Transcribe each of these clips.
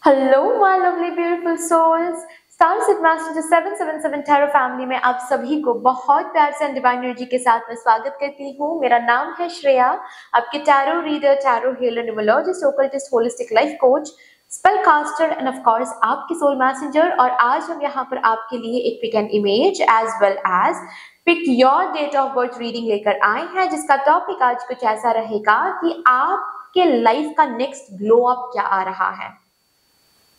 Hello my lovely beautiful souls. Star set master 777 tarot family में आप सभी को बहुत प्यार से डिवाइन एनर्जी के साथ मैं स्वागत करती हूँ। मेरा नाम है श्रेया, आपके tarot reader, tarot healer, numerologist, occultist, holistic life coach, spell caster and of course आपकी सोल मैसेंजर। और आज हम यहाँ पर आपके लिए एक pick and image as well as pick your date of birth reading लेकर आए हैं, जिसका टॉपिक आज कुछ ऐसा रहेगा कि आपके लाइफ का नेक्स्ट ग्लो अप क्या आ रहा है।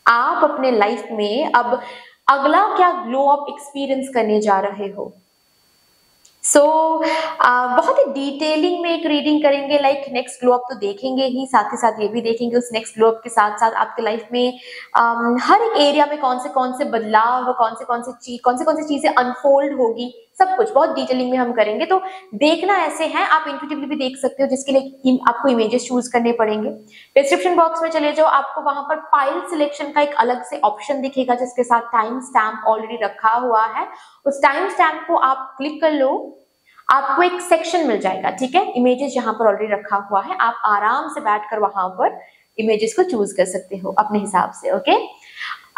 आप अपने लाइफ में अब अगला क्या ग्लो अप एक्सपीरियंस करने जा रहे हो। बहुत ही डिटेलिंग में एक रीडिंग करेंगे। लाइक नेक्स्ट ग्लो अप तो देखेंगे ही, साथ ये भी देखेंगे उस नेक्स्ट ग्लो अप के साथ साथ आपके लाइफ में हर एक एरिया में कौन से बदलाव, कौन से चीजें अनफोल्ड होगी, सब कुछ बहुत डिटेलिंग में हम करेंगे। तो देखना ऐसे है, आप इंट्यूटिवली भी देख सकते हो, जिसके लिए आपको इमेजेस चूज करने पड़ेंगे। डिस्क्रिप्शन बॉक्स में चले जाओ, आपको वहां पर फाइल सिलेक्शन का एक अलग से ऑप्शन दिखेगा, जिसके साथ टाइम स्टैम्प ऑलरेडी रखा हुआ है। उस टाइम स्टैम्प को आप क्लिक कर लो, आपको एक सेक्शन मिल जाएगा, ठीक है। इमेजेस जहां पर ऑलरेडी रखा हुआ है, आप आराम से बैठकर वहां पर इमेजेस को चूज कर सकते हो अपने हिसाब से, ओके।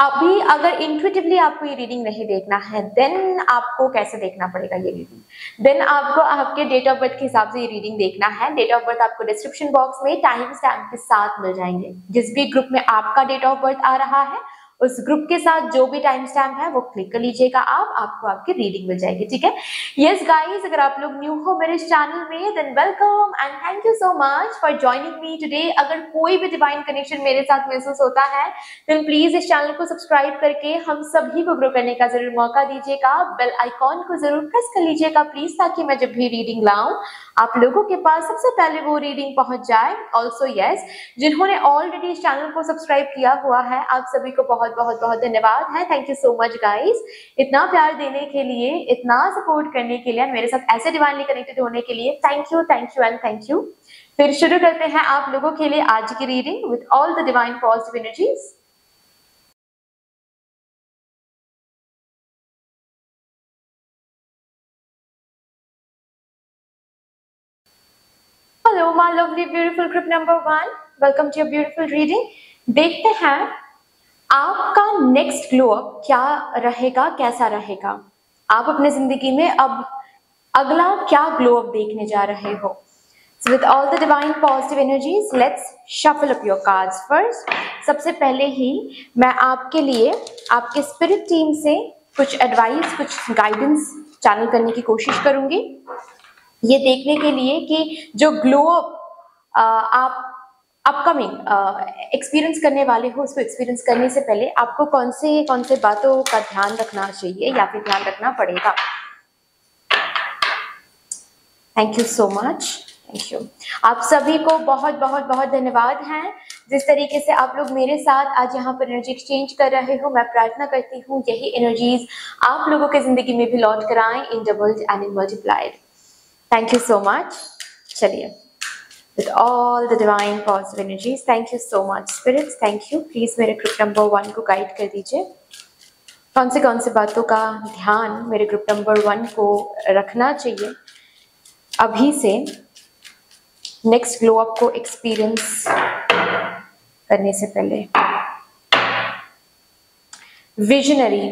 अभी अगर इंट्यूटिवली आपको ये रीडिंग नहीं देखना है, देन आपको कैसे देखना पड़ेगा ये रीडिंग? देन आपको आपके डेट ऑफ बर्थ के हिसाब से ये रीडिंग देखना है। डेट ऑफ बर्थ आपको डिस्क्रिप्शन बॉक्स में टाइम स्टैम्प के साथ मिल जाएंगे। जिस भी ग्रुप में आपका डेट ऑफ बर्थ आ रहा है, उस ग्रुप के साथ जो भी टाइम स्टैम्प है वो क्लिक कर लीजिएगा, आपको आपकी रीडिंग मिल जाएगी, ठीक है। यस गाइस, अगर आप लोग न्यू हो मेरे चैनल में, than welcome and thank you so much for joining me today. अगर कोई भी डिवाइन कनेक्शन मेरे साथ महसूस होता है, देन प्लीज इस चैनल को सब्सक्राइब करके हम सभी को ग्रो करने का जरूर मौका दीजिएगा। बेल आइकॉन को जरूर प्रेस कर लीजिएगा प्लीज, ताकि मैं जब भी रीडिंग लाऊं आप लोगों के पास सबसे पहले वो रीडिंग पहुंच जाए। ऑल्सो यस, जिन्होंने ऑलरेडी इस चैनल को सब्सक्राइब किया हुआ है, आप सभी को बहुत बहुत बहुत धन्यवाद है। Thank you so much guys, इतना प्यार देने के लिए, इतना सपोर्ट करने के लिए, मेरे साथ ऐसे डिवाइनली कनेक्टेड होने के लिए thank you and thank you. फिर शुरू करते हैं आप लोगों के लिए आज की reading with all the divine positive energies. Hello my lovely beautiful group number 1, welcome to your beautiful reading. देखते हैं आपका नेक्स्ट ग्लो अप क्या रहेगा, कैसा रहेगा। आप अपने जिंदगी में अब अगला क्या ग्लो अप देखने जा रहे हो। So with all the divine positive energies, let's shuffle up your cards first. सबसे पहले ही मैं आपके लिए आपके स्पिरिट टीम से कुछ एडवाइस, कुछ गाइडेंस चैनल करने की कोशिश करूंगी, ये देखने के लिए कि जो ग्लो अप आप अपकमिंग एक्सपीरियंस करने वाले हो, उसको एक्सपीरियंस करने से पहले आपको कौन से बातों का ध्यान रखना चाहिए या फिर ध्यान रखना पड़ेगा। Thank you so much, thank you. आप सभी को बहुत बहुत बहुत धन्यवाद है। जिस तरीके से आप लोग मेरे साथ आज यहाँ पर एनर्जी एक्सचेंज कर रहे हो, मैं प्रार्थना करती हूँ यही एनर्जीज आप लोगों के जिंदगी में भी लौट कर आए in doubled and in multiplied. Thank you so much. चलिए, with all the divine positive energies, thank you so much spirits, thank you। Please मेरे ग्रुप नंबर 1 को गाइड कर दीजिए, कौन से बातों का ध्यान मेरे ग्रुप नंबर 1 को रखना चाहिए अभी से नेक्स्ट ग्लो अप को एक्सपीरियंस करने से पहले। Visionary,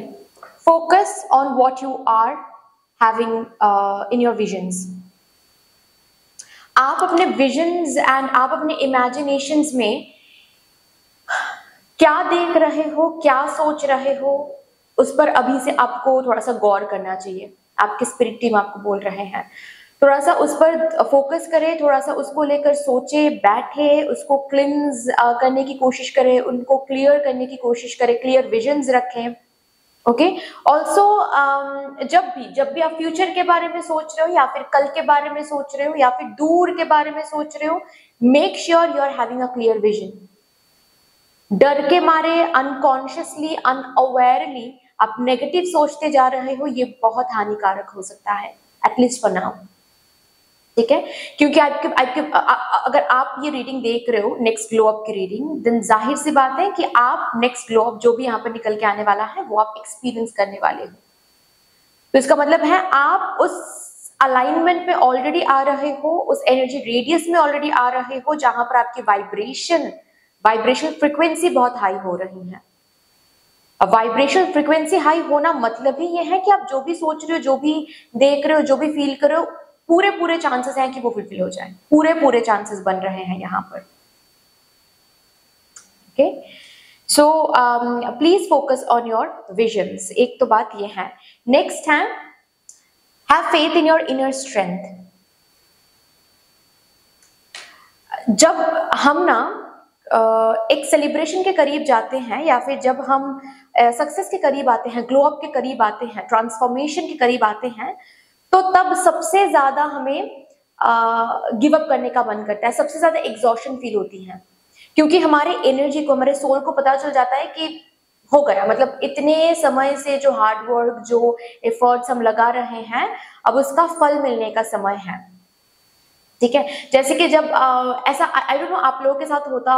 focus on what you are having in your visions. आप अपने विजन्स एंड आप अपने इमेजिनेशंस में क्या देख रहे हो, क्या सोच रहे हो, उस पर अभी से आपको थोड़ा सा गौर करना चाहिए। आपके स्पिरिट टीम आपको बोल रहे हैं थोड़ा सा उस पर फोकस करें, थोड़ा सा उसको लेकर सोचे, बैठे, उसको क्लिंस करने की कोशिश करें, उनको क्लियर करने की कोशिश करें, क्लियर विजन्स रखें, ओके। ऑल्सो जब भी आप फ्यूचर के बारे में सोच रहे हो या फिर कल के बारे में सोच रहे हो या फिर दूर के बारे में सोच रहे हो, make sure you are having a clear vision. डर के मारे, अनकॉन्शियसली, अनअवेयरली आप नेगेटिव सोचते जा रहे हो, ये बहुत हानिकारक हो सकता है, एटलीस्ट फॉर नाउ, ठीक है। क्योंकि अगर आप ये रीडिंग देख रहे हो, नेक्स्ट ग्लो अप की रीडिंग, देन जाहिर सी बात है कि आप नेक्स्ट ग्लो अप जो भी यहाँ पर निकल के आने वाला है वो आप एक्सपीरियंस करने वाले हो। तो इसका मतलब है आप उस अलाइनमेंट में ऑलरेडी आ रहे हो, उस एनर्जी रेडियस में ऑलरेडी आ रहे हो, जहां पर आपकी वाइब्रेशन वाइब्रेशनल फ्रिक्वेंसी बहुत हाई हो रही है। अब वाइब्रेशनल फ्रिक्वेंसी हाई होना मतलब ही ये है कि आप जो भी सोच रहे हो, जो भी देख रहे हो, जो भी फील कर रहे हो, पूरे पूरे चांसेस हैं कि वो फुलफिल हो जाए, पूरे पूरे चांसेस बन रहे हैं यहाँ पर। Okay, so please focus on your visions, एक तो बात ये है। नेक्स्ट है have faith in your inner strength. जब हम ना एक सेलिब्रेशन के करीब जाते हैं, या फिर जब हम सक्सेस के करीब आते हैं, ग्लो अप के करीब आते हैं, ट्रांसफॉर्मेशन के करीब आते हैं, तो तब सबसे ज्यादा हमें गिव अप करने का मन करता है, सबसे ज्यादा एग्जॉशन फील होती है, क्योंकि हमारे एनर्जी को, हमारे सोल को पता चल जाता है कि हो गया, मतलब इतने समय से जो हार्ड वर्क, जो एफर्ट्स हम लगा रहे हैं, अब उसका फल मिलने का समय है। ठीक है, जैसे कि जब ऐसा आई डोंट नो आप लोगों के साथ होता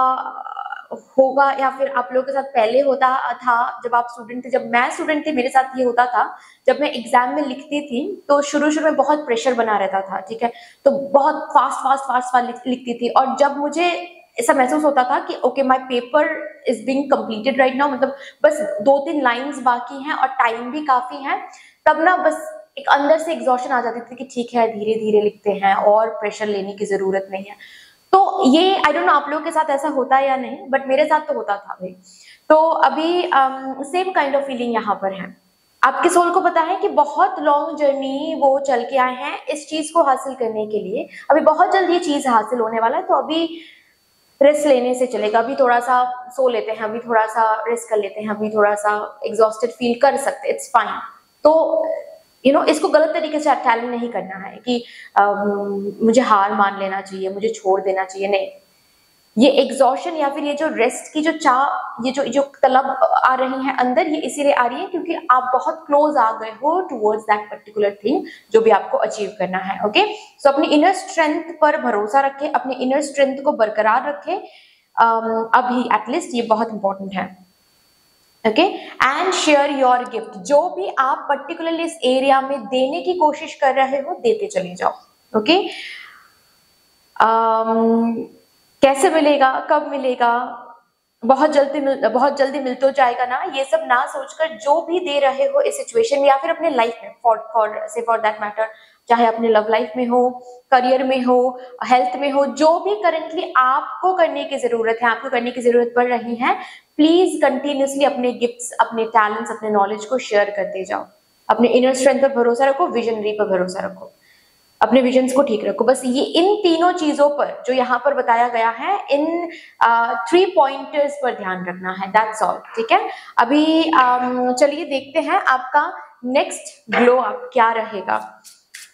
होगा या फिर आप लोगों के साथ पहले होता था जब आप स्टूडेंट थे। जब मैं स्टूडेंट थी मेरे साथ ये होता था, जब मैं एग्जाम में लिखती थी तो शुरू में बहुत प्रेशर बना रहता था। ठीक है, तो बहुत फास्ट लिखती थी, और जब मुझे ऐसा महसूस होता था कि okay my paper is being completed right now, मतलब बस 2-3 लाइंस बाकी हैं और टाइम भी काफी है, तब ना बस एक अंदर से एग्जॉशन आ जाती थी कि ठीक है धीरे धीरे लिखते हैं और प्रेशर लेने की जरूरत नहीं है। तो ये आई डोंट नो आप लोगों के साथ ऐसा होता है या नहीं, बट मेरे साथ तो होता था भाई। तो अभी सेम काइंड ऑफ फीलिंग यहाँ पर है। आपके सोल को पता है कि बहुत लॉन्ग जर्नी वो चल के आए हैं इस चीज को हासिल करने के लिए, अभी बहुत जल्द ये चीज हासिल होने वाला है, तो अभी रेस्ट लेने से चलेगा, अभी थोड़ा सा सो लेते हैं, अभी थोड़ा सा रेस्ट कर लेते हैं, अभी थोड़ा सा एग्जॉस्टेड फील कर सकते हैं, इट्स फाइन। तो इसको गलत तरीके से टैलेंट नहीं करना है कि मुझे हार मान लेना चाहिए, मुझे छोड़ देना चाहिए, नहीं। ये एग्जॉशन या फिर ये जो रेस्ट की जो चाह, ये जो तलब आ रही है अंदर, ये इसीलिए आ रही है क्योंकि आप बहुत क्लोज आ गए हो टुवर्ड्स दैट पर्टिकुलर थिंग जो भी आपको अचीव करना है। ओके, सो अपनी इनर स्ट्रेंथ पर भरोसा रखें, अपनी इनर स्ट्रेंथ को बरकरार रखें अभी एटलीस्ट, ये बहुत इंपॉर्टेंट है। Okay, and share your gift, जो भी आप पर्टिकुलरली इस एरिया में देने की कोशिश कर रहे हो देते चले जाओ। ओके, कैसे मिलेगा, कब मिलेगा, बहुत जल्दी मिल तो जाएगा ना, ये सब ना सोचकर जो भी दे रहे हो इस सिचुएशन में या फिर अपने लाइफ में, फॉर दैट मैटर, चाहे अपने लव लाइफ में हो, करियर में हो, हेल्थ में हो, जो भी करंटली आपको करने की जरूरत है, आपको करने की जरूरत पड़ रही है, प्लीज कंटिन्यूसली अपने गिफ्ट्स, अपने टैलेंट्स, अपने नॉलेज को शेयर करते जाओ। अपने इनर स्ट्रेंथ पर भरोसा रखो, विजनरी पर भरोसा रखो, अपने विजन्स को ठीक रखो। बस ये इन तीनों चीजों पर जो यहाँ पर बताया गया है, इन 3 पॉइंटर्स पर ध्यान रखना है, दैट्स ऑल। ठीक है, अभी चलिए देखते हैं आपका नेक्स्ट ग्लो अप क्या रहेगा।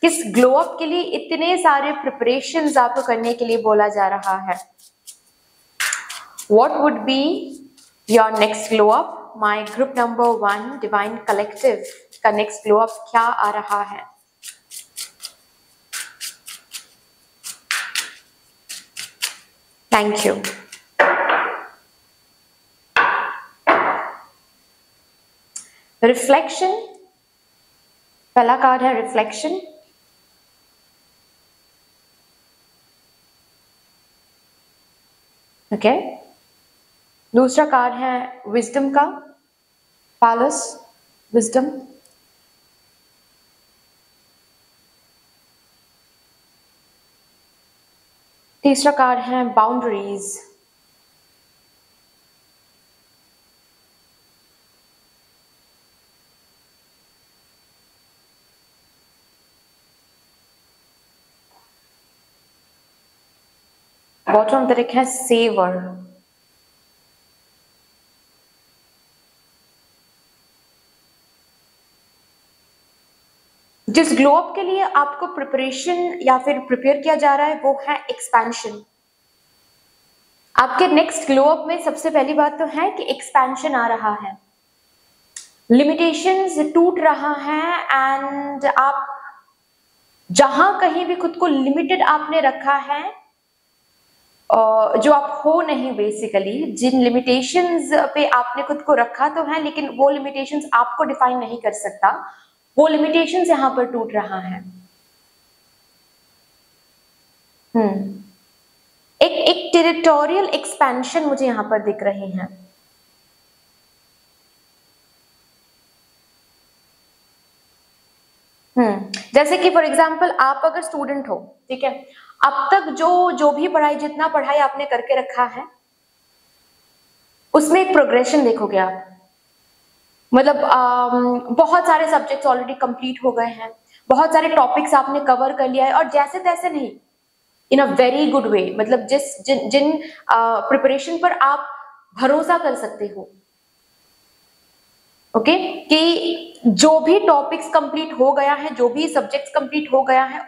किस ग्लो अप के लिए इतने सारे प्रिपरेशंस आपको करने के लिए बोला जा रहा है? What would be your next glow up? My group number 1 divine collective का नेक्स्ट ग्लो अप क्या आ रहा है? Thank you. रिफ्लेक्शन, पहला कार्ड है रिफ्लेक्शन। ओके, दूसरा कार्ड है विजडम का, पैलेस, विजडम। तीसरा कार्ड है boundaries. Bottom of the deck है सेवर। जिस ग्लो अप के लिए आपको प्रिपरेशन या फिर प्रिपेयर किया जा रहा है वो है एक्सपेंशन। आपके नेक्स्ट ग्लो अप में सबसे पहली बात तो है कि एक्सपेंशन आ रहा है, लिमिटेशंस टूट रहा है, एंड आप जहां कहीं भी खुद को लिमिटेड आपने रखा है, जो आप हो नहीं, बेसिकली जिन लिमिटेशंस पे आपने खुद को रखा तो है, लेकिन वो लिमिटेशंस आपको डिफाइन नहीं कर सकता, वो लिमिटेशंस यहां पर टूट रहा है। एक टेरिटोरियल एक्सपेंशन मुझे यहाँ पर दिख रहे हैं। जैसे कि फॉर एग्जाम्पल आप अगर स्टूडेंट हो, ठीक है, अब तक जो भी पढ़ाई, जितना पढ़ाई आपने करके रखा है उसमें एक प्रोग्रेशन देखोगे आप। मतलब बहुत सारे सब्जेक्ट्स ऑलरेडी कंप्लीट हो गए हैं, बहुत सारे टॉपिक्स आपने कवर कर लिया है, और जैसे तैसे नहीं, इन अ वेरी गुड वे, मतलब जिन प्रिपरेशन पर आप भरोसा कर सकते हो, ओके, कि जो भी टॉपिक्स कंप्लीट हो गया है, जो भी सब्जेक्ट्स कंप्लीट हो गया है,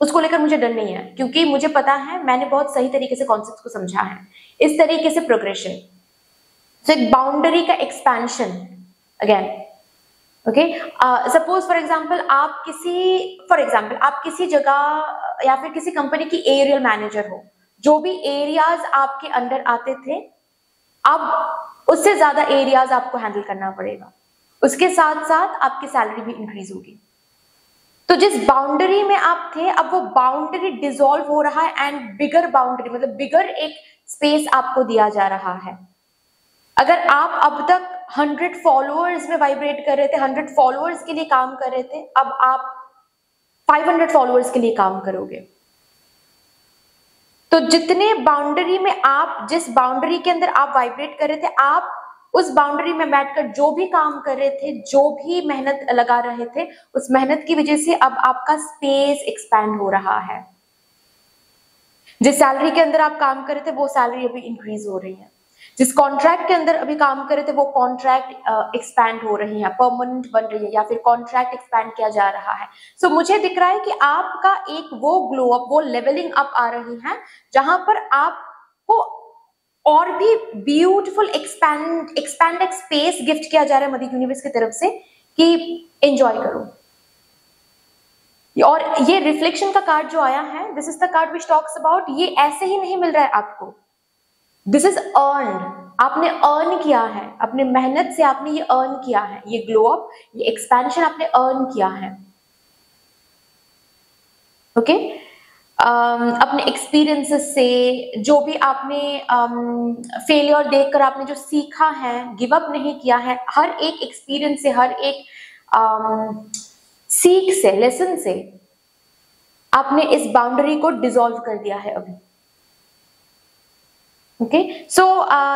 उसको लेकर मुझे डर नहीं है, क्योंकि मुझे पता है मैंने बहुत सही तरीके से कॉन्सेप्ट को समझा है। इस तरीके से प्रोग्रेशन, सो एक बाउंड्री का expansion again, okay. Suppose for example आप किसी जगह या फिर किसी कंपनी की एरियल मैनेजर हो, जो भी एरियाज आपके अंडर आते थे, अब उससे ज्यादा एरियाज आपको हैंडल करना पड़ेगा, उसके साथ साथ आपकी सैलरी भी इंक्रीज होगी। तो जिस बाउंड्री में आप थे, अब वो बाउंड्री डिसॉल्व हो रहा है एंड बिगर बाउंड्री, मतलब बिगर एक स्पेस आपको दिया जा रहा है। अगर आप अब तक 100 फॉलोअर्स में वाइब्रेट कर रहे थे, 100 फॉलोअर्स के लिए काम कर रहे थे, अब आप 500 फॉलोअर्स के लिए काम करोगे। तो जितने बाउंड्री में आप, जिस बाउंड्री के अंदर आप वाइब्रेट कर रहे थे, आप उस बाउंड्री में बैठकर जो भी काम कर रहे थे, जो भी मेहनत लगा रहे थे, उस मेहनत की वजह से अब आपका स्पेस एक्सपैंड हो रहा है। जिस सैलरी के अंदर आप काम कर रहे थे, वो सैलरी अभी इंक्रीज हो रही है। जिस कॉन्ट्रैक्ट के अंदर अभी काम कर रहे थे, वो कॉन्ट्रैक्ट एक्सपैंड हो रही है, परमानेंट बन रही है, या फिर कॉन्ट्रैक्ट एक्सपैंड किया जा रहा है। सो मुझे दिख रहा है कि आपका एक वो ग्लो अप, वो लेवलिंग अप आ रही है, जहां पर आपको और भी ब्यूटीफुल एक्सपैंडेड स्पेस गिफ्ट किया जा रहा है मदर यूनिवर्स की तरफ से, कि एंजॉय करो। और ये रिफ्लेक्शन का कार्ड जो आया है, this is the card which talks about, ये ऐसे ही नहीं मिल रहा है आपको, दिस इज अर्न्ड, आपने अर्न किया है, अपने मेहनत से आपने ये अर्न किया है, ये ग्लो अप, ये एक्सपेंशन आपने अर्न किया है, ओके। अपने एक्सपीरियंसेस से, जो भी आपने फेलियर देखकर आपने जो सीखा है, गिव अप नहीं किया है, हर एक एक्सपीरियंस से, हर एक सीख से, लेसन से आपने इस बाउंड्री को डिसॉल्व कर दिया है अभी, okay. So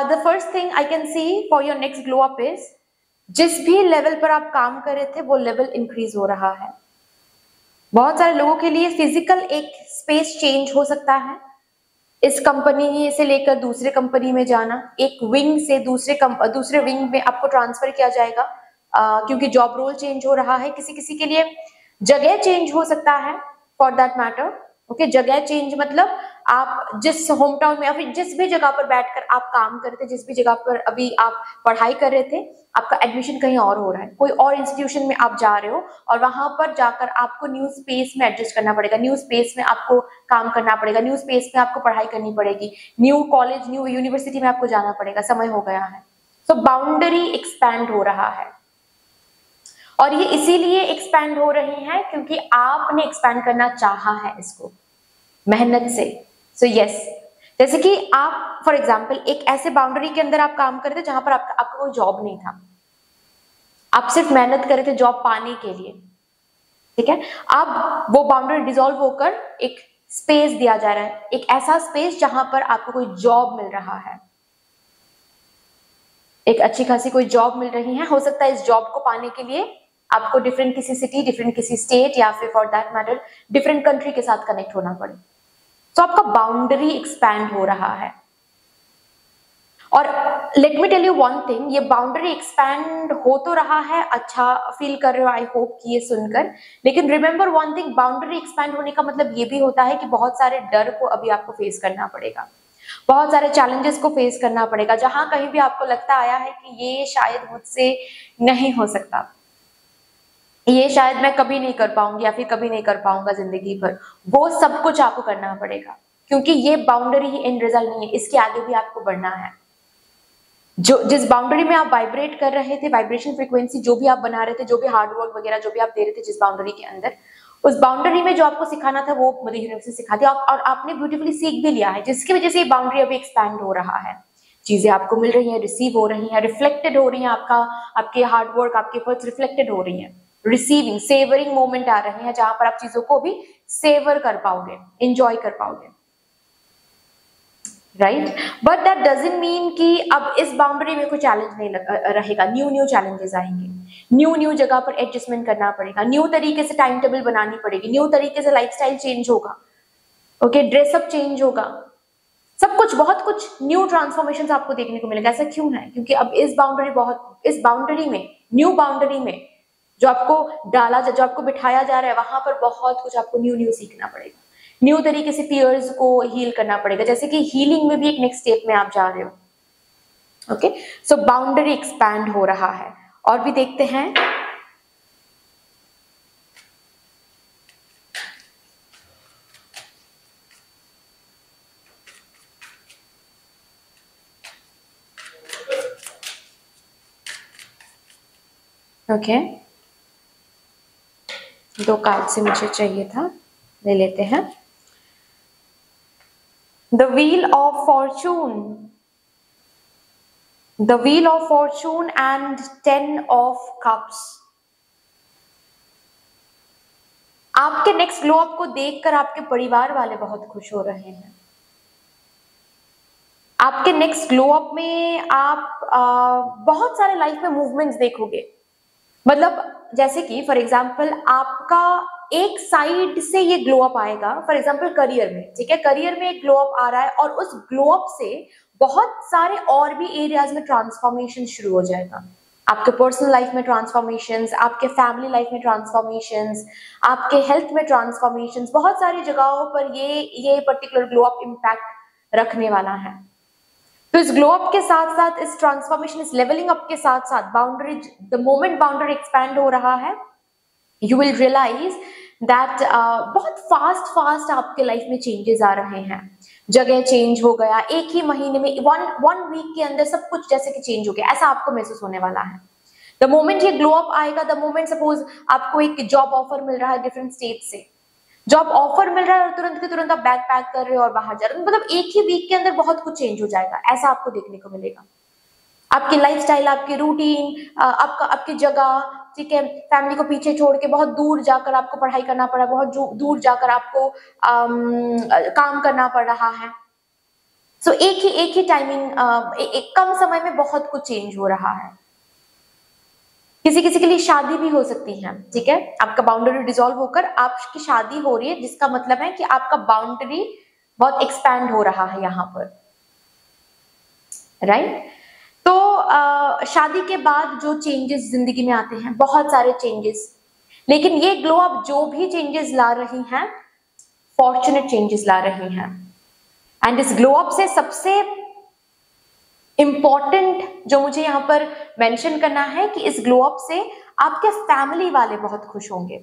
the first thing I can see for your next glow up is, जिस भी लेवल पर आप काम कर रहे थे, वो लेवल इंक्रीज हो रहा है। बहुत सारे लोगों के लिए फिजिकल एक स्पेस चेंज हो सकता है, इस कंपनी से लेकर दूसरे कंपनी में जाना, एक विंग से दूसरे विंग में आपको ट्रांसफर किया जाएगा, क्योंकि जॉब रोल चेंज हो रहा है। किसी किसी के लिए जगह चेंज हो सकता है, फॉर दैट मैटर, ओके। जगह चेंज मतलब आप जिस होम टाउन में या फिर जिस भी जगह पर बैठकर आप काम कर रहे थे, जिस भी जगह पर अभी आप पढ़ाई कर रहे थे, आपका एडमिशन कहीं और हो रहा है, कोई और इंस्टीट्यूशन में आप जा रहे हो, और वहां पर जाकर आपको न्यू स्पेस में एडजस्ट करना पड़ेगा, न्यू स्पेस में आपको काम करना पड़ेगा, न्यू स्पेस में आपको पढ़ाई करनी पड़ेगी, न्यू कॉलेज, न्यू यूनिवर्सिटी में आपको जाना पड़ेगा, समय हो गया है। सो बाउंड्री एक्सपैंड हो रहा है, और ये इसीलिए एक्सपैंड हो रही है क्योंकि आपने एक्सपैंड करना चाहा है इसको मेहनत से। सो यस, जैसे कि आप फॉर एग्जाम्पल एक ऐसे बाउंड्री के अंदर आप काम करते थे जहां पर आपका कोई जॉब नहीं था, आप सिर्फ मेहनत कर रहे थे जॉब पाने के लिए, ठीक है। अब वो बाउंड्री डिसॉल्व होकर एक स्पेस दिया जा रहा है, एक ऐसा स्पेस जहां पर आपको कोई जॉब मिल रहा है, एक अच्छी खासी कोई जॉब मिल रही है। हो सकता है इस जॉब को पाने के लिए आपको डिफरेंट किसी सिटी, डिफरेंट किसी स्टेट, या फिर for that matter different country के साथ कनेक्ट होना पड़े। तो आपका बाउंड्री एक्सपैंड हो रहा है। और let me tell you one thing, ये बाउंड्री एक्सपैंड हो तो रहा है, अच्छा फील कर रहे हो आई होप कि ये सुनकर, लेकिन remember one thing, boundary expand होने का मतलब ये भी होता है कि बहुत सारे डर को अभी आपको फेस करना पड़ेगा, बहुत सारे चैलेंजेस को फेस करना पड़ेगा, जहां कहीं भी आपको लगता आया है कि ये शायद मुझसे नहीं हो सकता, ये शायद मैं कभी नहीं कर पाऊंगी या फिर कभी नहीं कर पाऊंगा जिंदगी भर, वो सब कुछ आपको करना पड़ेगा, क्योंकि ये बाउंड्री ही एंड रिजल्ट नहीं है, इसके आगे भी आपको बढ़ना है। जो जिस बाउंड्री में आप वाइब्रेट कर रहे थे, वाइब्रेशन फ्रीक्वेंसी जो भी आप बना रहे थे, जो भी हार्ड वर्क वगैरह जो भी आप दे रहे थे जिस बाउंड्री के अंदर, उस बाउंड्री में जो आपको सिखाना था वो मदर यूनिवर्स ने सिखा दिया, और आपने ब्यूटीफुली सीख भी लिया है, जिसकी वजह से ये बाउंड्री अभी एक्सपैंड हो रहा है। चीजें आपको मिल रही हैं, रिसीव हो रही हैं, रिफ्लेक्टेड हो रही हैं, आपके हार्ड वर्क, आपके एफर्ट्स रिफ्लेक्टेड हो रही हैं। रिसीविंग, सेवरिंग मोमेंट आ रहे हैं, जहां पर आप चीजों को भी सेवर कर पाओगे, एंजॉय कर पाओगे, right. But that doesn't mean कि अब इस बाउंड्री में कोई चैलेंज नहीं रहेगा। न्यू चैलेंजेस आएंगे, न्यू जगह पर एडजस्टमेंट करना पड़ेगा, न्यू तरीके से टाइम टेबल बनानी पड़ेगी, न्यू तरीके से लाइफस्टाइल चेंज होगा, ओके, ड्रेसअप चेंज होगा, सब कुछ, बहुत कुछ न्यू ट्रांसफॉर्मेशन आपको देखने को मिलेगा। ऐसा क्यों है? क्योंकि अब इस बाउंड्री में, न्यू बाउंड्री में जो आपको बिठाया जा रहा है, वहां पर बहुत कुछ आपको न्यू सीखना पड़ेगा, न्यू तरीके से फियर्स को हील करना पड़ेगा, जैसे कि हीलिंग में भी एक नेक्स्ट स्टेप में आप जा रहे हो, ओके। सो बाउंड्री एक्सपैंड हो रहा है। और भी देखते हैं, ओके, दो कार्ड से मुझे चाहिए था, ले लेते हैं। The wheel of Fortune, the wheel of Fortune and 10 of cups. आपके नेक्स्ट ग्लो अप को देखकर आपके परिवार वाले बहुत खुश हो रहे हैं। आपके नेक्स्ट ग्लो अप में आप बहुत सारे लाइफ में मूवमेंट्स देखोगे। मतलब जैसे कि फॉर एग्जाम्पल आपका एक साइड से ये ग्लो अप आएगा, फॉर एग्जाम्पल करियर में, ठीक है, करियर में एक ग्लो अप आ रहा है, और उस ग्लो अप से बहुत सारे और भी एरियाज में ट्रांसफॉर्मेशन शुरू हो जाएगा। आपके पर्सनल लाइफ में ट्रांसफॉर्मेशंस, आपके फैमिली लाइफ में ट्रांसफॉर्मेशंस, आपके हेल्थ में ट्रांसफॉर्मेशंस, बहुत सारी जगहों पर ये पर्टिकुलर ग्लो अप इम्पैक्ट रखने वाला है। तो इस ग्लो अप के साथ साथ, इस ट्रांसफॉर्मेशन, इस लेवलिंग अप के साथ साथ boundary, the moment boundary expand हो रहा है, यू विल रियलाइज दैट बहुत फास्ट आपके लाइफ में चेंजेस आ रहे हैं। जगह चेंज हो गया, एक ही महीने में, वन वीक के अंदर सब कुछ जैसे कि चेंज हो गया, ऐसा आपको महसूस होने वाला है। द मोमेंट ये ग्लो अप आएगा, द मोमेंट सपोज आपको एक जॉब ऑफर मिल रहा है डिफरेंट स्टेट से, जॉब ऑफर मिल रहा है और तुरंत के तुरंत आप बैग पैक कर रहे हो और बाहर जा रहे हो, मतलब एक ही वीक के अंदर बहुत कुछ चेंज हो जाएगा, ऐसा आपको देखने को मिलेगा। आपकी लाइफस्टाइल, आपकी रूटीन, आपकी जगह, ठीक है, फैमिली को पीछे छोड़ के बहुत दूर जाकर आपको पढ़ाई करना पड़ा, बहुत दूर जाकर आपको काम करना पड़ रहा है। सो एक ही टाइमिंग, एक कम समय में बहुत कुछ चेंज हो रहा है। किसी के लिए शादी भी हो सकती है, ठीक है, आपका बाउंड्री डिसॉल्व होकर आपकी शादी हो रही है, जिसका मतलब है कि आपका बाउंड्री बहुत एक्सपैंड हो रहा है यहाँ पर, राइट। तो शादी के बाद जो चेंजेस जिंदगी में आते हैं, बहुत सारे चेंजेस, लेकिन ये ग्लो अप जो भी चेंजेस ला रही हैं, फॉर्चुनेट चेंजेस ला रही हैं। एंड इस ग्लो अप से सबसे इंपॉर्टेंट जो मुझे यहाँ पर मेंशन करना है कि इस ग्लो अप से आपके फैमिली वाले बहुत खुश होंगे।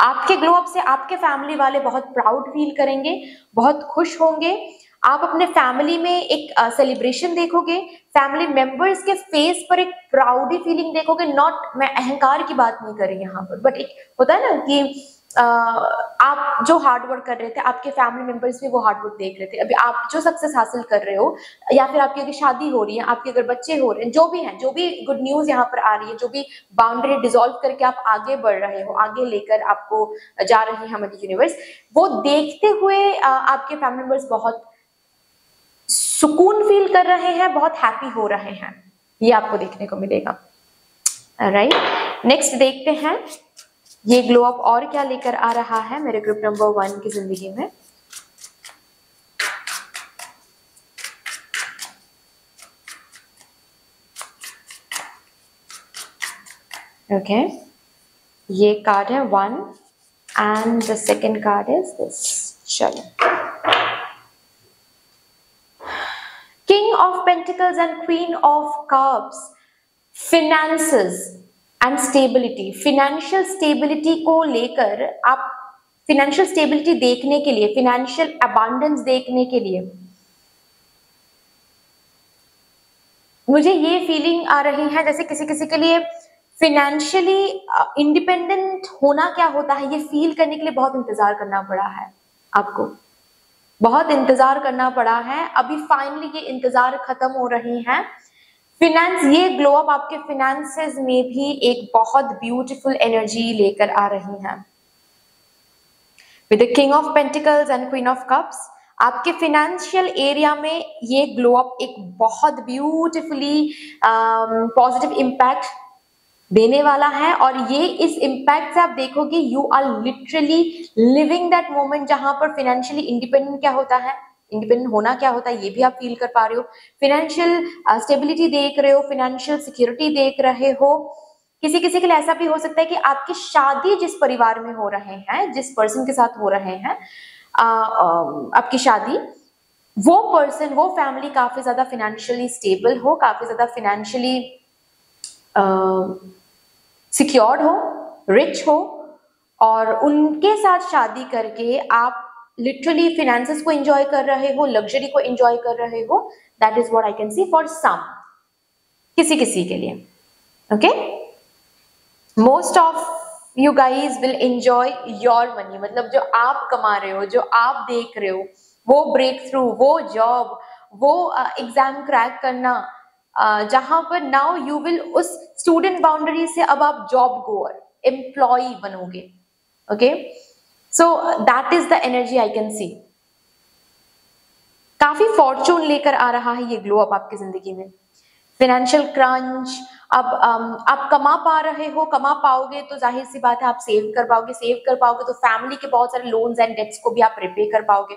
आपके ग्लो अप से आपके फैमिली वाले बहुत प्राउड फील करेंगे, बहुत खुश होंगे। आप अपने फैमिली में एक सेलिब्रेशन देखोगे, फैमिली मेंबर्स के फेस पर एक प्राउडी फीलिंग देखोगे। नॉट, मैं अहंकार की बात नहीं कर रही यहाँ पर, बट एक होता है ना कि आप जो हार्ड वर्क कर रहे थे, आपके फैमिली मेंबर्स भी वो हार्ड वर्क देख रहे थे। अभी आप जो सक्सेस हासिल कर रहे हो, या फिर आपकी अगर शादी हो रही है, आपके अगर बच्चे हो रहे हैं, जो भी हैं, जो भी गुड न्यूज यहाँ पर आ रही है, जो भी बाउंड्री डिसॉल्व करके आप आगे बढ़ रहे हो, आगे लेकर आपको जा रही है हमारी यूनिवर्स, वो देखते हुए आपके फैमिली मेंबर्स बहुत सुकून फील कर रहे हैं, बहुत हैप्पी हो रहे हैं, ये आपको देखने को मिलेगा, राइट। नेक्स्ट देखते हैं ये ग्लो अप और क्या लेकर आ रहा है मेरे ग्रुप नंबर 1 की जिंदगी में। ओके, ये कार्ड है 1 and the second card is this. चलो, king of pentacles and queen of cups, finances and stability. Financial stability को लेकर, आप फिनेंशियल स्टेबिलिटी देखने के लिए, फिनेंशियल अबांडेंस देखने के लिए मुझे ये फीलिंग आ रही है जैसे किसी के लिए फिनेंशियली इंडिपेंडेंट होना क्या होता है, ये फील करने के लिए बहुत इंतजार करना पड़ा है आपको, बहुत इंतजार करना पड़ा है। अभी फाइनली ये इंतजार खत्म हो रही है। फिनेंस, ये ग्लो अप आपके फिनेंसेस में भी एक बहुत ब्यूटीफुल एनर्जी लेकर आ रही है। With the king of pentacles and queen of cups, आपके फिनेंशियल एरिया में ये ग्लो अप एक बहुत ब्यूटीफुली पॉजिटिव इम्पैक्ट देने वाला है। और ये इस इम्पैक्ट से आप देखोगे you are literally living that moment जहां पर फिनेंशियली इंडिपेंडेंट क्या होता है, इंडिपेंडेंट होना क्या होता है, ये भी आप फील कर पा रहे हो। फिनेंशियल स्टेबिलिटी देख रहे हो, फिनेंशियल सिक्योरिटी देख रहे हो। किसी किसी के लिए ऐसा भी हो सकता है कि आपकी शादी जिस परिवार में हो रहे हैं, जिस पर्सन के साथ हो रहे हैं आपकी शादी, वो पर्सन, वो फैमिली काफी ज्यादा फिनेंशियली स्टेबल हो, काफी ज्यादा फिनेंशियली सिक्योर्ड हो, रिच हो, और उनके साथ शादी करके आप लिटरली फिनेंसेस को एंजॉय कर रहे हो, लग्जरी को एंजॉय कर रहे हो। That is what I can see for some, किसी किसी के लिए। Okay, most of you guys will enjoy your money, मतलब जो आप कमा रहे हो, जो आप देख रहे हो, वो ब्रेक थ्रू, वो जॉब, वो एग्जाम क्रैक करना, जहां पर नाउ यू विल उस स्टूडेंट बाउंड्री से अब आप जॉब गोअर, एम्प्लॉय बनोगे। Okay, so that is the energy I can सी। काफी फॉर्चून लेकर आ रहा है ये ग्लो अप आपकी जिंदगी में। फिनेंशियल क्रंच, अब आप कमा पा रहे हो, कमा पाओगे तो जाहिर सी बात है आप सेव कर पाओगे, सेव कर पाओगे तो फैमिली के बहुत सारे लोन्स एंड डेट्स को भी आप रिपे कर पाओगे।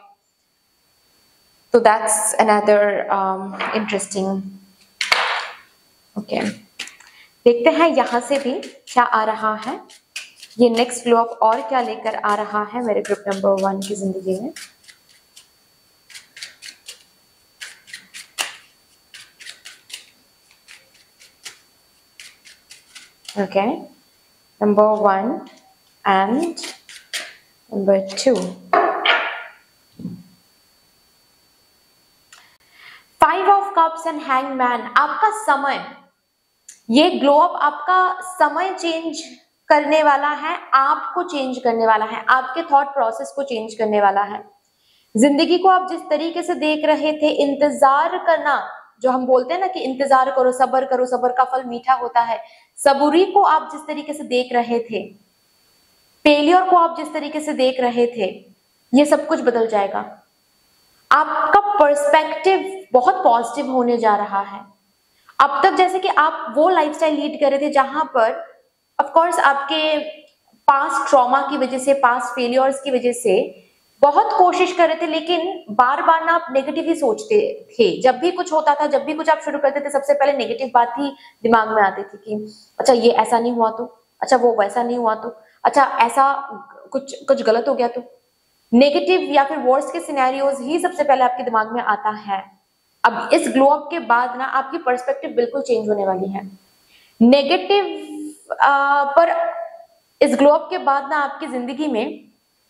तो दैट्स अनदर इंटरेस्टिंग। ओके, देखते हैं यहां से भी क्या आ रहा है, ये नेक्स्ट ग्लो अप और क्या लेकर आ रहा है मेरे ग्रुप नंबर 1 की जिंदगी में। Okay, number 1 and number 2. 5 of cups and hangman, आपका समय, ये ग्लो अप आपका समय चेंज करने वाला है, आपको चेंज करने वाला है, आपके थॉट प्रोसेस को चेंज करने वाला है। जिंदगी को आप जिस तरीके से देख रहे थे, इंतजार करना, जो हम बोलते हैं ना कि इंतजार करो, सब्र का फल मीठा होता है, सबूरी को आप जिस तरीके से देख रहे थे, फेलियर को आप जिस तरीके से देख रहे थे, ये सब कुछ बदल जाएगा। आपका पर्सपेक्टिव बहुत पॉजिटिव होने जा रहा है। अब तक जैसे कि आप वो लाइफस्टाइल लीड कर रहे थे जहां पर ऑफ कोर्स आपके पास्ट ट्रॉमा की वजह से, पास्ट फेलियर्स की वजह से बहुत कोशिश कर रहे थे, लेकिन बार बार ना आप नेगेटिव ही सोचते थे। जब भी कुछ होता था, जब भी कुछ आप शुरू करते थे, सबसे पहले नेगेटिव बात ही दिमाग में आती थी कि अच्छा ये ऐसा नहीं हुआ तो, अच्छा वो वैसा नहीं हुआ तो, अच्छा ऐसा कुछ गलत हो गया तो। नेगेटिव या फिर वर्स्ट के सिनेरियोज ही सबसे पहले आपके दिमाग में आता है। अब इस ग्लो अप के बाद ना आपकी पर्सपेक्टिव बिल्कुल चेंज होने वाली है। नेगेटिव पर इस ग्लो अप के बाद ना आपकी जिंदगी में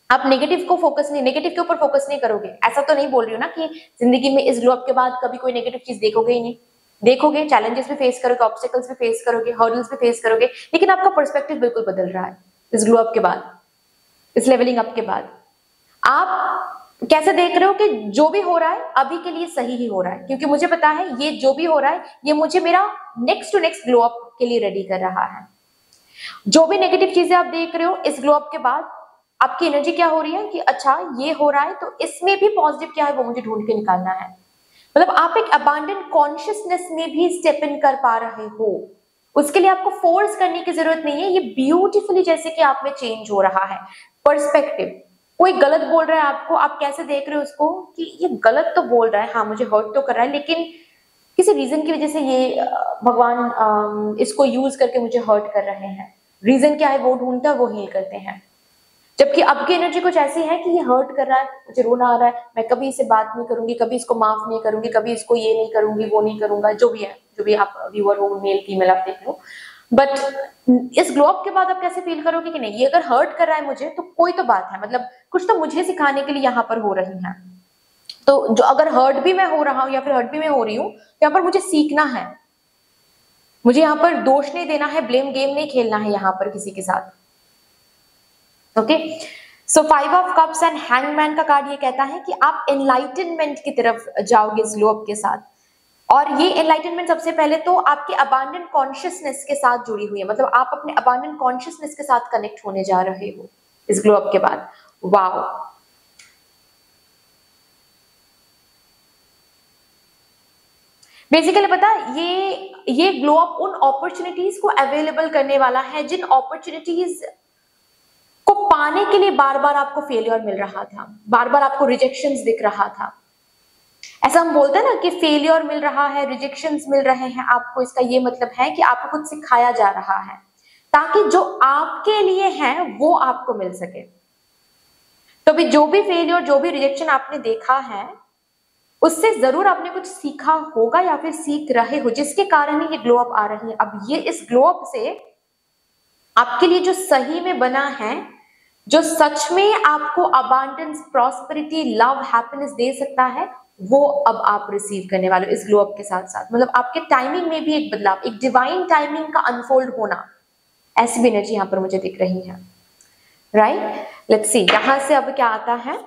आप नेगेटिव के ऊपर फोकस नहीं करोगे। ऐसा तो नहीं बोल रही हूँ ना कि जिंदगी में इस ग्लो अप के बाद कभी कोई नेगेटिव चीज देखोगे ही नहीं, देखोगे, चैलेंजेस भी फेस करोगे, ऑब्स्टेकल्स भी फेस करोगे, हर्डल्स भी फेस करोगे, लेकिन आपका पर्सपेक्टिव बिल्कुल बदल रहा है इस ग्लो अप के बाद, इस लेवलिंग अप के बाद। आप कैसे देख रहे हो कि जो भी हो रहा है अभी के लिए सही ही हो रहा है, क्योंकि मुझे पता है ये जो भी हो रहा है ये मुझे मेरा next to next glow up के लिए रेडी कर रहा है। जो भी नेगेटिव चीजें आप देख रहे हो इस ग्लो अप के बाद, आपकी एनर्जी क्या हो रही है कि अच्छा ये हो रहा है तो इसमें भी पॉजिटिव क्या है वो मुझे ढूंढ के निकालना है। मतलब आप एक अबांडेंट कॉन्शियसनेस में भी स्टेप इन कर पा रहे हो। उसके लिए आपको फोर्स करने की जरूरत नहीं है, ये ब्यूटीफुली जैसे कि आप में चेंज हो रहा है पर्सपेक्टिव। कोई गलत बोल रहा है आपको, आप कैसे देख रहे हो उसको कि ये गलत तो बोल रहा है, हाँ मुझे हर्ट तो कर रहा है, लेकिन किसी रीजन की वजह से ये भगवान इसको यूज करके मुझे हर्ट कर रहे हैं। रीजन क्या है वो ढूंढता है, वो हील करते हैं। जबकि अब की एनर्जी कुछ ऐसी है कि ये हर्ट कर रहा है, मुझे रोना आ रहा है, मैं कभी इसे बात नहीं करूंगी, कभी इसको माफ नहीं करूंगी, कभी इसको ये नहीं करूंगी, वो नहीं करूंगा, जो भी है, जो भी आप व्यूअर हो, मेल फीमेल आप देख लो। बट इस ग्लो अप के बाद आप कैसे फील करोगे कि नहीं ये अगर हर्ट कर रहा है मुझे तो कोई तो बात है, मतलब कुछ तो मुझे सिखाने के लिए यहाँ पर हो रही है। तो जो अगर हर्ट भी मैं हो रहा हूँ या फिर हर्ट भी मैं हो रही हूँ, यहाँ पर मुझे सीखना है। मुझे यहाँ पर दोष नहीं देना है, ब्लेम गेम नहीं खेलना है यहाँ पर किसी के साथ। Okay, so 5 of cups and hangman का कार्ड ये कहता है कि आप एनलाइटनमेंट की तरफ जाओगे इस ग्लो अप के साथ। और ये एनलाइटनमेंट सबसे पहले तो आपके अबांडेंट कॉन्शियसनेस के साथ जुड़ी हुई है, मतलब आप अपने अबांडेंट कॉन्शियसनेस के साथ कनेक्ट होने जा रहे हो इस ग्लो अप के बाद। वाओ, बेसिकली पता है ये ग्लो अप उन अपॉर्चुनिटीज को अवेलेबल करने वाला है जिन अपॉर्चुनिटीज को पाने के लिए बार बार आपको फेलियर मिल रहा था, बार बार आपको रिजेक्शंस दिख रहा था। ऐसा हम बोलते हैं ना कि फेलियर मिल रहा है, रिजेक्शंस मिल रहे हैं आपको, इसका ये मतलब है कि आपको कुछ सिखाया जा रहा है ताकि जो आपके लिए है वो आपको मिल सके। तो भी जो भी फेलियर, जो भी रिजेक्शन आपने देखा है उससे जरूर आपने कुछ सीखा होगा या फिर सीख रहे हो, जिसके कारण ही ये ग्लो अप आ रही है। अब ये इस ग्लो अप से आपके लिए जो सही में बना है, जो सच में आपको अबांडेंस, प्रॉस्पेरिटी, लव, हैप्पीनेस दे सकता है, वो अब आप रिसीव करने वाले हो इस ग्लो अप के साथ साथ। मतलब आपके टाइमिंग में भी एक बदलाव, एक डिवाइन टाइमिंग का अनफोल्ड होना, ऐसी भी एनर्जी यहाँ पर मुझे दिख रही है। राइट, लेट्स सी यहां से अब क्या आता है।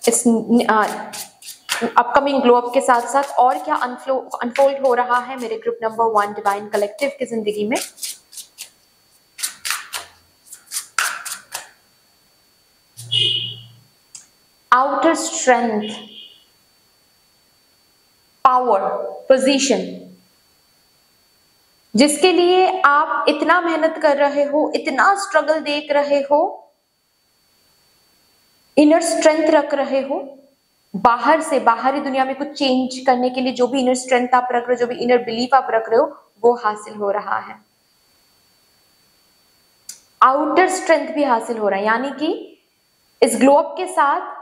इस अपकमिंग ग्लो अप के साथ साथ और क्या अनफोल्ड हो रहा है मेरे ग्रुप नंबर 1 डिवाइन कलेक्टिव की जिंदगी में। आउटर स्ट्रेंथ, पावर, पोजीशन, जिसके लिए आप इतना मेहनत कर रहे हो, इतना स्ट्रगल देख रहे हो, इनर स्ट्रेंथ रख रहे हो, बाहर से, बाहरी दुनिया में कुछ चेंज करने के लिए जो भी इनर स्ट्रेंथ आप रख रहे हो, जो भी इनर बिलीफ आप रख रहे हो, वो हासिल हो रहा है। आउटर स्ट्रेंथ भी हासिल हो रहा है, यानी कि इस ग्लो अप के साथ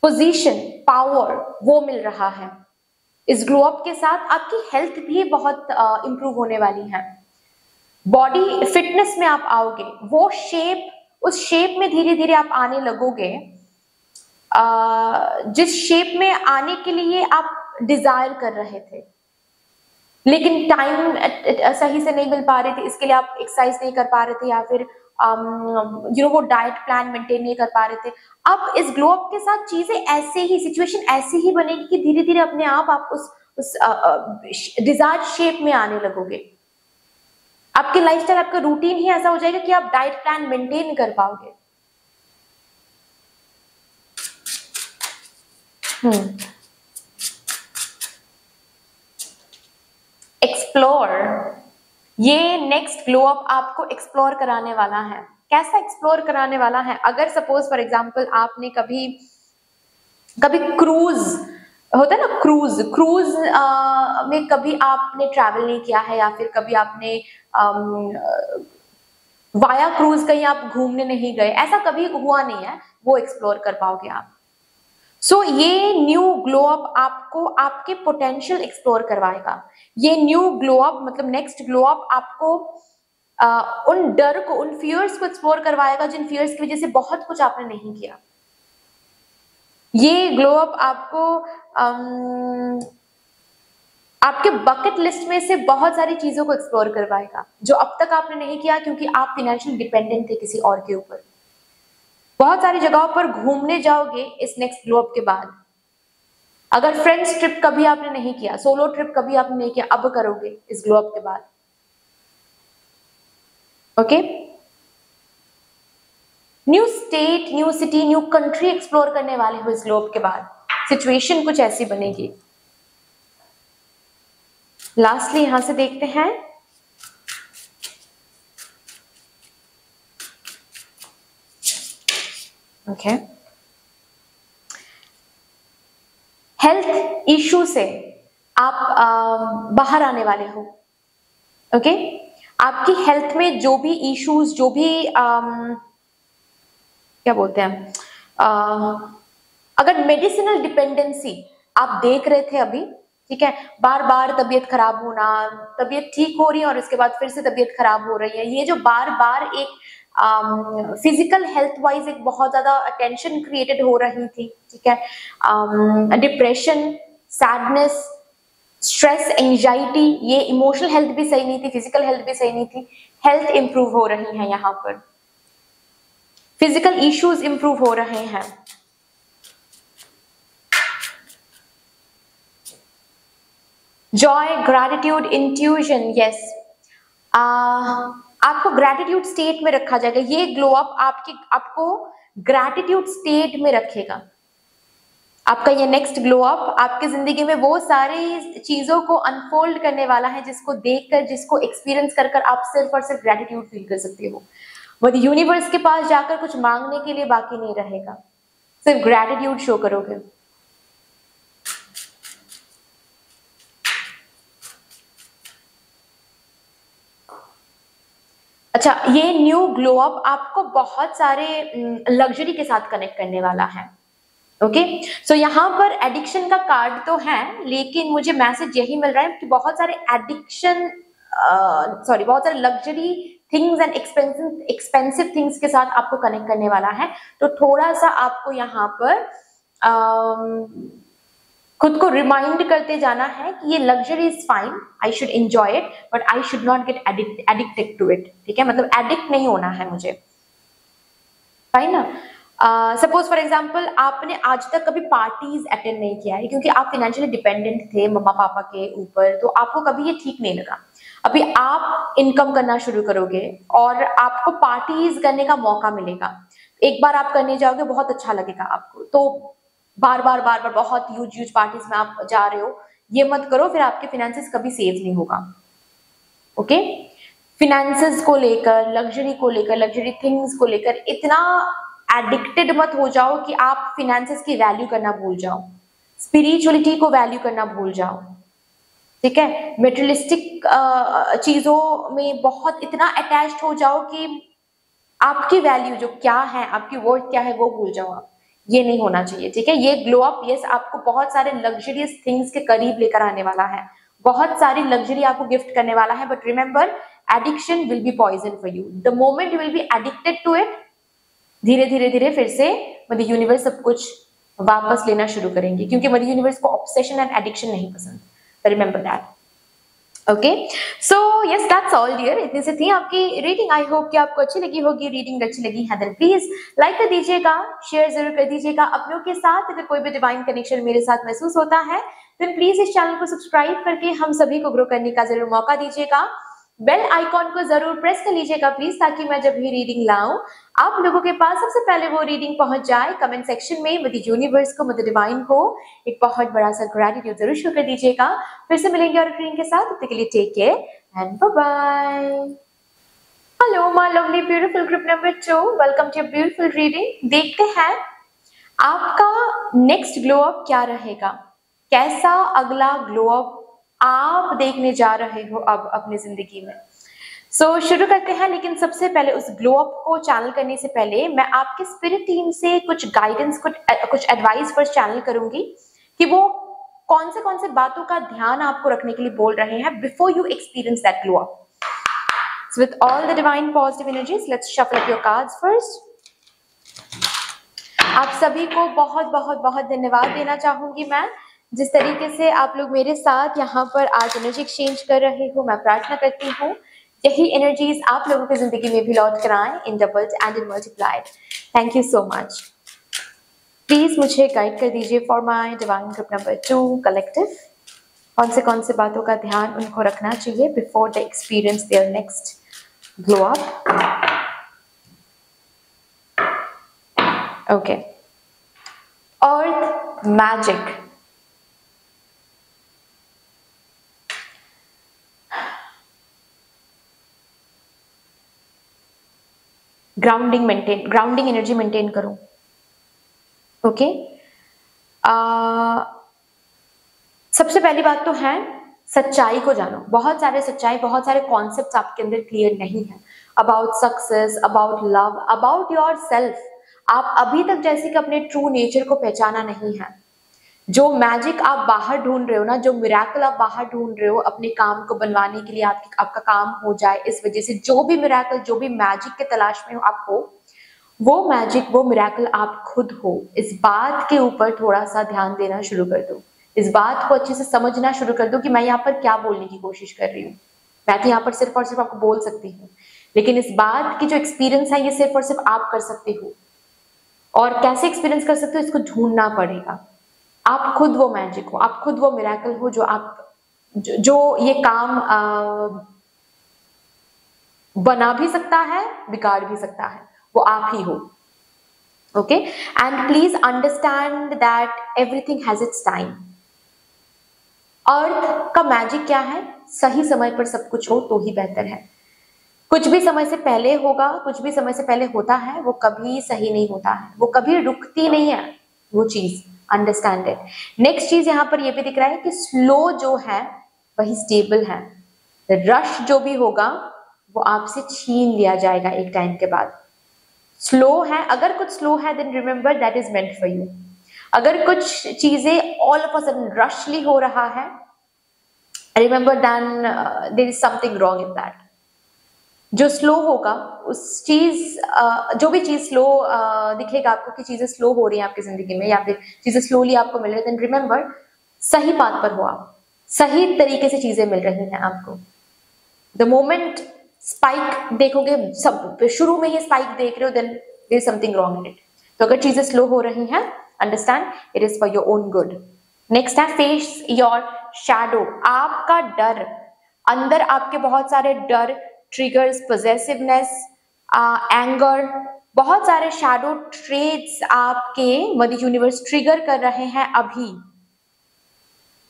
पोजीशन, पावर वो मिल रहा है। इस ग्लो अप के साथ आपकी हेल्थ भी बहुत इंप्रूव होने वाली है। बॉडी फिटनेस में आप आओगे, वो शेप, उस शेप में धीरे धीरे आप आने लगोगे जिस शेप में आने के लिए आप डिजायर कर रहे थे, लेकिन टाइम सही से नहीं मिल पा रहे थे, इसके लिए आप एक्सरसाइज नहीं कर पा रहे थे या फिर वो डाइट प्लान मेंटेन नहीं कर पा रहे थे। अब इस ग्लो अप के साथ चीजें ऐसे ही, सिचुएशन ऐसी ही बनेगी कि धीरे धीरे अपने आप उस डिजायर शेप में आने लगोगे। आपकी लाइफस्टाइल, आपका रूटीन ही ऐसा हो जाएगा कि आप डाइट प्लान मेंटेन कर पाओगे। एक्सप्लोर, ये नेक्स्ट ग्लो अप आपको एक्सप्लोर कराने वाला है। कैसा एक्सप्लोर कराने वाला है? अगर सपोज फॉर एग्जांपल आपने कभी क्रूज होता है ना, क्रूज में कभी आपने ट्रैवल नहीं किया है, या फिर कभी आपने वाया क्रूज कहीं आप घूमने नहीं गए, ऐसा कभी हुआ नहीं है, वो एक्सप्लोर कर पाओगे आप। सो ये न्यू ग्लो अप आपको आपके पोटेंशियल एक्सप्लोर करवाएगा। ये न्यू ग्लो अप, मतलब नेक्स्ट ग्लो अप आपको उन डर को, उन फियर्स को एक्सप्लोर करवाएगा जिन फियर्स की वजह से बहुत कुछ आपने नहीं किया। ये ग्लो अप आपको आपके बकेट लिस्ट में से बहुत सारी चीजों को एक्सप्लोर करवाएगा जो अब तक आपने नहीं किया, क्योंकि आप फाइनेंशियल डिपेंडेंट थे किसी और के ऊपर। बहुत सारी जगहों पर घूमने जाओगे इस नेक्स्ट ग्लो अप के बाद। अगर फ्रेंड्स ट्रिप कभी आपने नहीं किया, सोलो ट्रिप कभी आपने नहीं किया, अब करोगे इस ग्लो अप के बाद। Okay, new state, new city, new country explore करने वाले हो इस ग्लो अप के बाद। सिचुएशन कुछ ऐसी बनेगी। लास्टली यहां से देखते हैं ओके, हेल्थ इशू से आप बाहर आने वाले हो। ओके, आपकी हेल्थ में जो भी इश्यूज, जो भी क्या बोलते हैं, अगर मेडिसिनल डिपेंडेंसी आप देख रहे थे अभी, ठीक है, बार बार तबीयत खराब होना, तबीयत ठीक हो रही है और उसके बाद फिर से तबीयत खराब हो रही है, ये जो बार बार एक फिजिकल हेल्थ वाइज एक बहुत ज्यादा टेंशन क्रिएटेड हो रही थी, ठीक है, डिप्रेशन, सैडनेस, स्ट्रेस, एंजाइटी, ये इमोशनल हेल्थ भी सही नहीं थी, फिजिकल हेल्थ भी सही नहीं थी। हेल्थ इंप्रूव हो रही है, यहाँ पर फिजिकल इश्यूज इंप्रूव हो रहे हैं। जॉय, ग्रैटिट्यूड, इंट्यूशन, यस, आपको ग्रैटिट्यूड स्टेट में रखा जाएगा। ये ग्लो अप आपको ग्रैटिट्यूड स्टेट में रखेगा। आपका ये नेक्स्ट ग्लो अप आपकी जिंदगी में वो सारी चीजों को अनफोल्ड करने वाला है, जिसको देखकर, जिसको एक्सपीरियंस कर आप सिर्फ और सिर्फ ग्रैटिट्यूड फील कर सकते हो। वो यूनिवर्स के पास जाकर कुछ मांगने के लिए बाकी नहीं रहेगा, सिर्फ ग्रैटिट्यूड शो करोगे। अच्छा, ये न्यू ग्लो अप आपको बहुत सारे लग्जरी के साथ कनेक्ट करने वाला है। ओके, सो यहाँ पर एडिक्शन का कार्ड तो है, लेकिन मुझे मैसेज यही मिल रहा है कि बहुत सारे एडिक्शन बहुत सारे luxury things and expensive things के साथ आपको कनेक्ट करने वाला है। तो थोड़ा सा आपको यहाँ पर खुद को रिमाइंड करते जाना है कि ये luxury is fine, I should enjoy it, but I should not get addicted to it. ठीक है, मतलब एडिक्ट नहीं होना है मुझे, फाइन ना। सपोज फॉर एग्जाम्पल आपने आज तक कभी पार्टीज अटेंड नहीं किया है क्योंकि आप फाइनेंशियली डिपेंडेंट थे मम्मा पापा के ऊपर, तो आपको कभी ये ठीक नहीं लगा। अभी आप इनकम करना शुरू करोगे और आपको पार्टीज करने का मौका मिलेगा। एक बार आप करने जाओगे, बहुत अच्छा लगेगा आपको, तो बार बार बहुत ह्यूज पार्टीज में आप जा रहे हो, ये मत करो, फिर आपके फिनेंसेस कभी सेव नहीं होगा। ओके, फिनेंसेस को लेकर, लग्जरी को लेकर, लग्जरी थिंग्स को लेकर इतना एडिक्टेड मत हो जाओ कि आप फिनेंसेस की वैल्यू करना भूल जाओ, स्पिरिचुअलिटी को वैल्यू करना भूल जाओ। ठीक है, मेटेरियलिस्टिक चीजों में बहुत इतना अटैच्ड हो जाओ कि आपकी वैल्यू जो क्या है, आपकी वर्थ क्या है, वो भूल जाओ आप। ये नहीं होना चाहिए। ठीक है, ये ग्लो अप यस आपको बहुत सारे लग्जरियस थिंग्स के करीब लेकर आने वाला है, बहुत सारी लग्जरी आपको गिफ्ट करने वाला है। But remember, addiction will be poison for you. The moment you will be addicted to it, धीरे धीरे फिर से मदर यूनिवर्स सब कुछ वापस लेना शुरू करेंगे, क्योंकि मदर यूनिवर्स को ऑब्सेशन एंड एडिक्शन नहीं पसंद। Remember that. Okay, so yes that's all dear. इतनी से थी आपकी रीडिंग। आई होप कि आपको अच्छी लगी होगी। रीडिंग अच्छी लगी है देन प्लीज लाइक कर दीजिएगा, शेयर जरूर कर दीजिएगा अपनों के साथ। अगर कोई भी डिवाइन कनेक्शन मेरे साथ महसूस होता है देन प्लीज इस चैनल को सब्सक्राइब करके हम सभी को ग्रो करने का जरूर मौका दीजिएगा। बेल आइकॉन को जरूर प्रेस कर लीजिएगा प्लीज, ताकि मैं जब भी रीडिंग लाऊं आप लोगों के पास सबसे पहले वो रीडिंग पहुंच जाए। कमेंट सेक्शन में मदर यूनिवर्स को, मदर डिवाइन को एक बहुत बड़ा सा ग्रैटिट्यूड जरूर शो कर दीजिएगा। फिर से मिलेंगे और रीडिंग के साथ, तब तक के लिए take care and bye bye. Hello my lovely beautiful group number 2, welcome to your beautiful reading. देखते हैं आपका नेक्स्ट ग्लो अप क्या रहेगा, कैसा अगला ग्लो अप आप देखने जा रहे हो अब अपनी जिंदगी में। सो शुरू करते हैं, लेकिन सबसे पहले उस ग्लो अप को चैनल करने से पहले मैं आपके स्पिरिट टीम से कुछ गाइडेंस, कुछ एडवाइस फर्स्ट चैनल करूंगी कि वो कौन से बातों का ध्यान आपको रखने के लिए बोल रहे हैं before you experience that glow up. So with all the divine positive energies, let's shuffle up your cards first. आप सभी को बहुत बहुत बहुत धन्यवाद देना चाहूंगी मैं, जिस तरीके से आप लोग मेरे साथ यहाँ पर आज एनर्जी एक्सचेंज कर रहे हो। मैं प्रार्थना करती हूँ यही एनर्जीज आप लोगों की जिंदगी में भी लौट कर आए in doubled and in multiplied. Thank you so much. Please मुझे गाइड कर दीजिए for my divine group number 2 collective, कौन से बातों का ध्यान उनको रखना चाहिए before the experience their next glow up. Okay, earth magic, grounding energy maintain करो। ओके, सबसे पहली बात तो है सच्चाई को जानो। बहुत सारे कॉन्सेप्ट्स आपके अंदर क्लियर नहीं है about success, about love, about your self. आप अभी तक जैसे कि अपने ट्रू नेचर को पहचाना नहीं है। जो मैजिक आप बाहर ढूंढ रहे हो ना, जो मिराकल आप बाहर ढूंढ रहे हो अपने काम को बनवाने के लिए, आपका काम हो जाए इस वजह से, जो भी मिराकल, जो भी मैजिक के तलाश में हो आप हो, वो मैजिक, वो मिराकल आप खुद हो। इस बात के ऊपर थोड़ा सा ध्यान देना शुरू कर दो, इस बात को अच्छे से समझना शुरू कर दो कि मैं यहाँ पर क्या बोलने की कोशिश कर रही हूँ। मैं तो यहाँ पर सिर्फ और सिर्फ आपको बोल सकती हूँ, लेकिन इस बात की जो एक्सपीरियंस है ये सिर्फ और सिर्फ आप कर सकते हो। और कैसे एक्सपीरियंस कर सकते हो, इसको ढूंढना पड़ेगा। आप खुद वो मैजिक हो, आप खुद वो मिराकल हो, जो ये काम बना भी सकता है, बिगाड़ भी सकता है, वो आप ही हो। Okay, and please understand that everything has its time. Earth का मैजिक क्या है? सही समय पर सब कुछ हो तो ही बेहतर है। कुछ भी समय से पहले होगा, कुछ भी समय से पहले होता है, वो कभी सही नहीं होता है, वो कभी रुकती नहीं है वो चीज। Understand it. नेक्स्ट चीज यहाँ पर ये भी दिख रहा है कि स्लो जो है वही स्टेबल है। रश जो भी होगा वो आपसे छीन लिया जाएगा एक टाइम के बाद। स्लो है, अगर कुछ स्लो है then remember that is meant for you. अगर कुछ चीजें all of a sudden rushly हो रहा है, remember then there is something wrong in that. जो स्लो होगा उस चीज, जो भी चीज स्लो दिखेगा आपको कि चीजें स्लो हो रही हैं आपकी जिंदगी में, या फिर चीजें स्लोली आपको मिल रही है, देन रिमेंबर सही बात पर हो आप, सही तरीके से चीजें मिल रही हैं आपको। द मोमेंट स्पाइक देखोगे, सब शुरू में ही स्पाइक देख रहे हो, then there is something wrong in it. तो अगर चीजें स्लो हो रही हैं, understand it is for your own good. Next है फेस योर शैडो। आपका डर, अंदर आपके बहुत सारे डर, ट्रिगर्स, पॉसेसिवनेस, एंगर, बहुत सारे शैडो ट्रेट्स आपके मदर यूनिवर्स ट्रिगर कर रहे हैं अभी।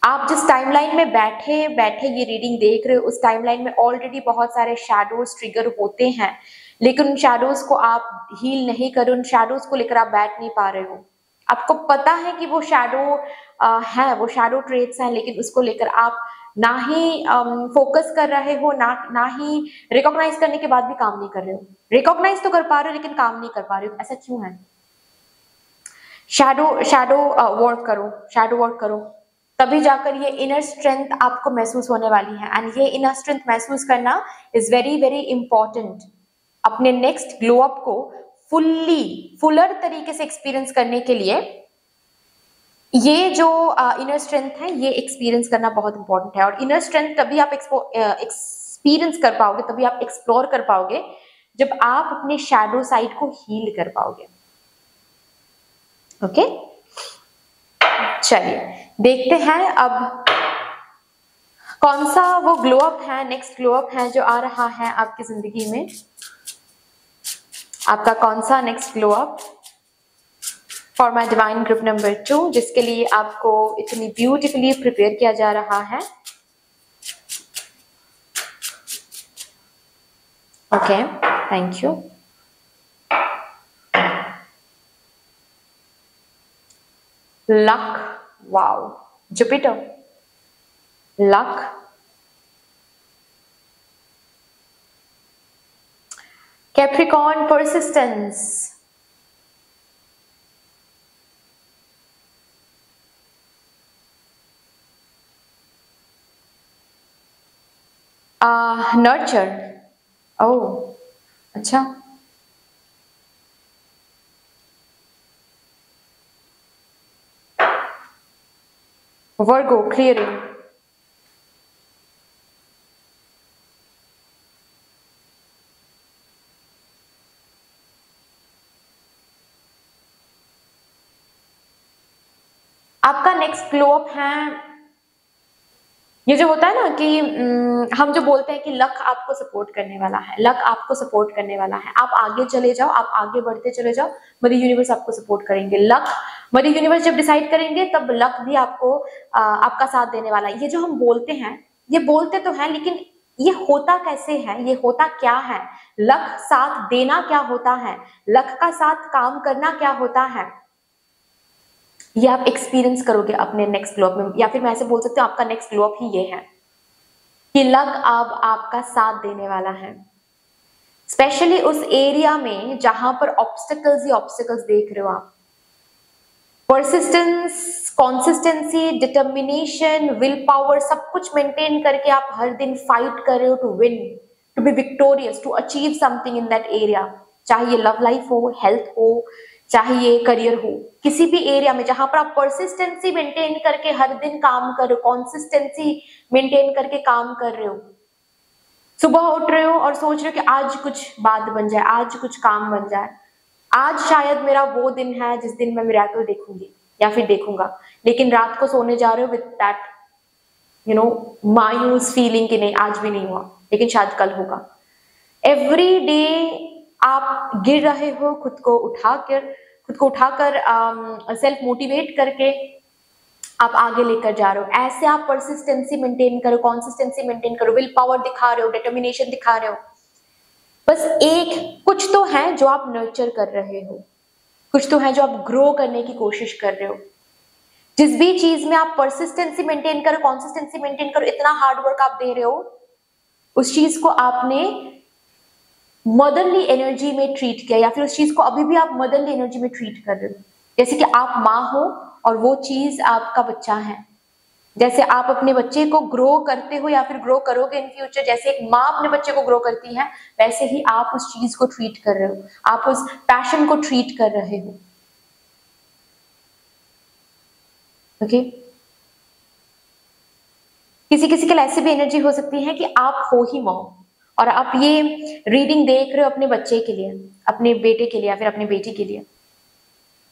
आप जिस टाइमलाइन में बैठे बैठे ये रीडिंग देख रहे हो, उस टाइमलाइन में ऑलरेडी बहुत सारे शैडोज ट्रिगर होते हैं, लेकिन उन शैडोज को आप हील नहीं कर, उन शैडोज को लेकर आप बैठ नहीं पा रहे हो। आपको पता है कि वो शैडो है, वो शैडो ट्रेट्स हैं, लेकिन उसको लेकर आप ना ही फोकस कर रहे हो, ना ही रिकॉग्नाइज करने के बाद भी काम नहीं कर रहे हो। रिकॉग्नाइज तो कर पा रहे हो लेकिन काम नहीं कर पा रहे हो, ऐसा क्यों है? शैडो वर्क करो, शैडो वर्क करो, तभी जाकर ये इनर स्ट्रेंथ आपको महसूस होने वाली है। एंड ये इनर स्ट्रेंथ महसूस करना इज वेरी वेरी इंपॉर्टेंट। अपने नेक्स्ट ग्लो अप को फुलर तरीके से एक्सपीरियंस करने के लिए ये जो इनर स्ट्रेंथ है ये एक्सपीरियंस करना बहुत इंपॉर्टेंट है। और इनर स्ट्रेंथ तभी आप एक्सपीरियंस कर पाओगे, तभी आप एक्सप्लोर कर पाओगे, जब आप अपने शैडो साइड को हील कर पाओगे। ओके, चलिए देखते हैं अब कौन सा वो ग्लो अप है, नेक्स्ट ग्लो अप है जो आ रहा है आपकी जिंदगी में। आपका कौन सा next glow up for my divine group number 2, जिसके लिए आपको इतनी ब्यूटीफुली प्रिपेयर किया जा रहा है। Okay, thank you. Luck, wow, Jupiter, luck, Capricorn, persistence, nurture, oh अच्छा, वर्गो, क्लियरिंग, आपका नेक्स्ट ग्लो अप है। ये जो होता है ना कि हम जो बोलते हैं कि लक आपको सपोर्ट करने वाला है, लक आपको सपोर्ट करने वाला है, आप आगे चले जाओ, आप आगे बढ़ते चले जाओ, मदर यूनिवर्स आपको सपोर्ट करेंगे। लक, मदर यूनिवर्स जब डिसाइड करेंगे तब लक भी आपको आपका साथ देने वाला है। ये जो हम बोलते हैं, ये बोलते तो हैं, लेकिन ये होता कैसे है, ये होता क्या है, लक साथ देना क्या होता है, लक का साथ काम करना क्या होता है, ये आप एक्सपीरियंस करोगे अपने नेक्स्ट ग्लो अप में। या फिर मैं ऐसे बोल सकती हूँ आपका नेक्स्ट ग्लो अप ही ये है कि लक अब आपका साथ देने वाला है, स्पेशली उस एरिया में जहां पर ऑब्स्टिकल्स ही ऑब्स्टिकल्स देख रहे हो आप। Persistence, consistency, determination, will power, सब कुछ मेंटेन करके आप हर दिन फाइट कर रहे हो to win, to be victorious, to achieve something in that area. चाहे ये लव लाइफ हो, हेल्थ हो, चाहे ये करियर हो, किसी भी एरिया में जहां पर आप परसिस्टेंसी मेंटेन करके हर दिन काम कर रहे हो, कंसिस्टेंसी मेंटेन करके काम कर रहे हो, सुबह उठ रहे हो और सोच रहे हो कि आज कुछ बात बन जाए, आज कुछ काम बन जाए, आज शायद मेरा वो दिन है जिस दिन मैं मिरेकल देखूंगी या फिर देखूंगा, लेकिन रात को सोने जा रहे हो विद दैट मायूस फीलिंग कि नहीं आज भी नहीं हुआ, लेकिन शायद कल होगा। एवरी डे आप गिर रहे हो, खुद को उठाकर सेल्फ मोटिवेट करके आप आगे लेकर जा रहे हो। ऐसे आप परसिस्टेंसी मेंटेन करो, कंसिस्टेंसी मेंटेन करो, विल पावर दिखा रहे हो, डिटर्मिनेशन दिखा रहे हो। बस कुछ तो है जो आप नर्चर कर रहे हो, कुछ तो है जो आप ग्रो करने की कोशिश कर रहे हो। जिस भी चीज में आप परसिस्टेंसी मेंटेन करो, कंसिस्टेंसी मेंटेन करो, इतना हार्ड वर्क आप दे रहे हो, उस चीज को आपने मदरली एनर्जी में ट्रीट किया, या फिर उस चीज को अभी भी आप मदरली एनर्जी में ट्रीट कर रहे हो। जैसे कि आप माँ हो और वो चीज आपका बच्चा है। जैसे आप अपने बच्चे को ग्रो करते हो या फिर ग्रो करोगे इन फ्यूचर, जैसे एक माँ अपने बच्चे को ग्रो करती है, वैसे ही आप उस चीज को ट्रीट कर रहे हो, आप उस पैशन को ट्रीट कर रहे हो। ओके किसी किसी के लिए ऐसी भी एनर्जी हो सकती है कि आप हो ही माँ और आप ये रीडिंग देख रहे हो अपने बच्चे के लिए, अपने बेटे के लिए या फिर अपनी बेटी के लिए,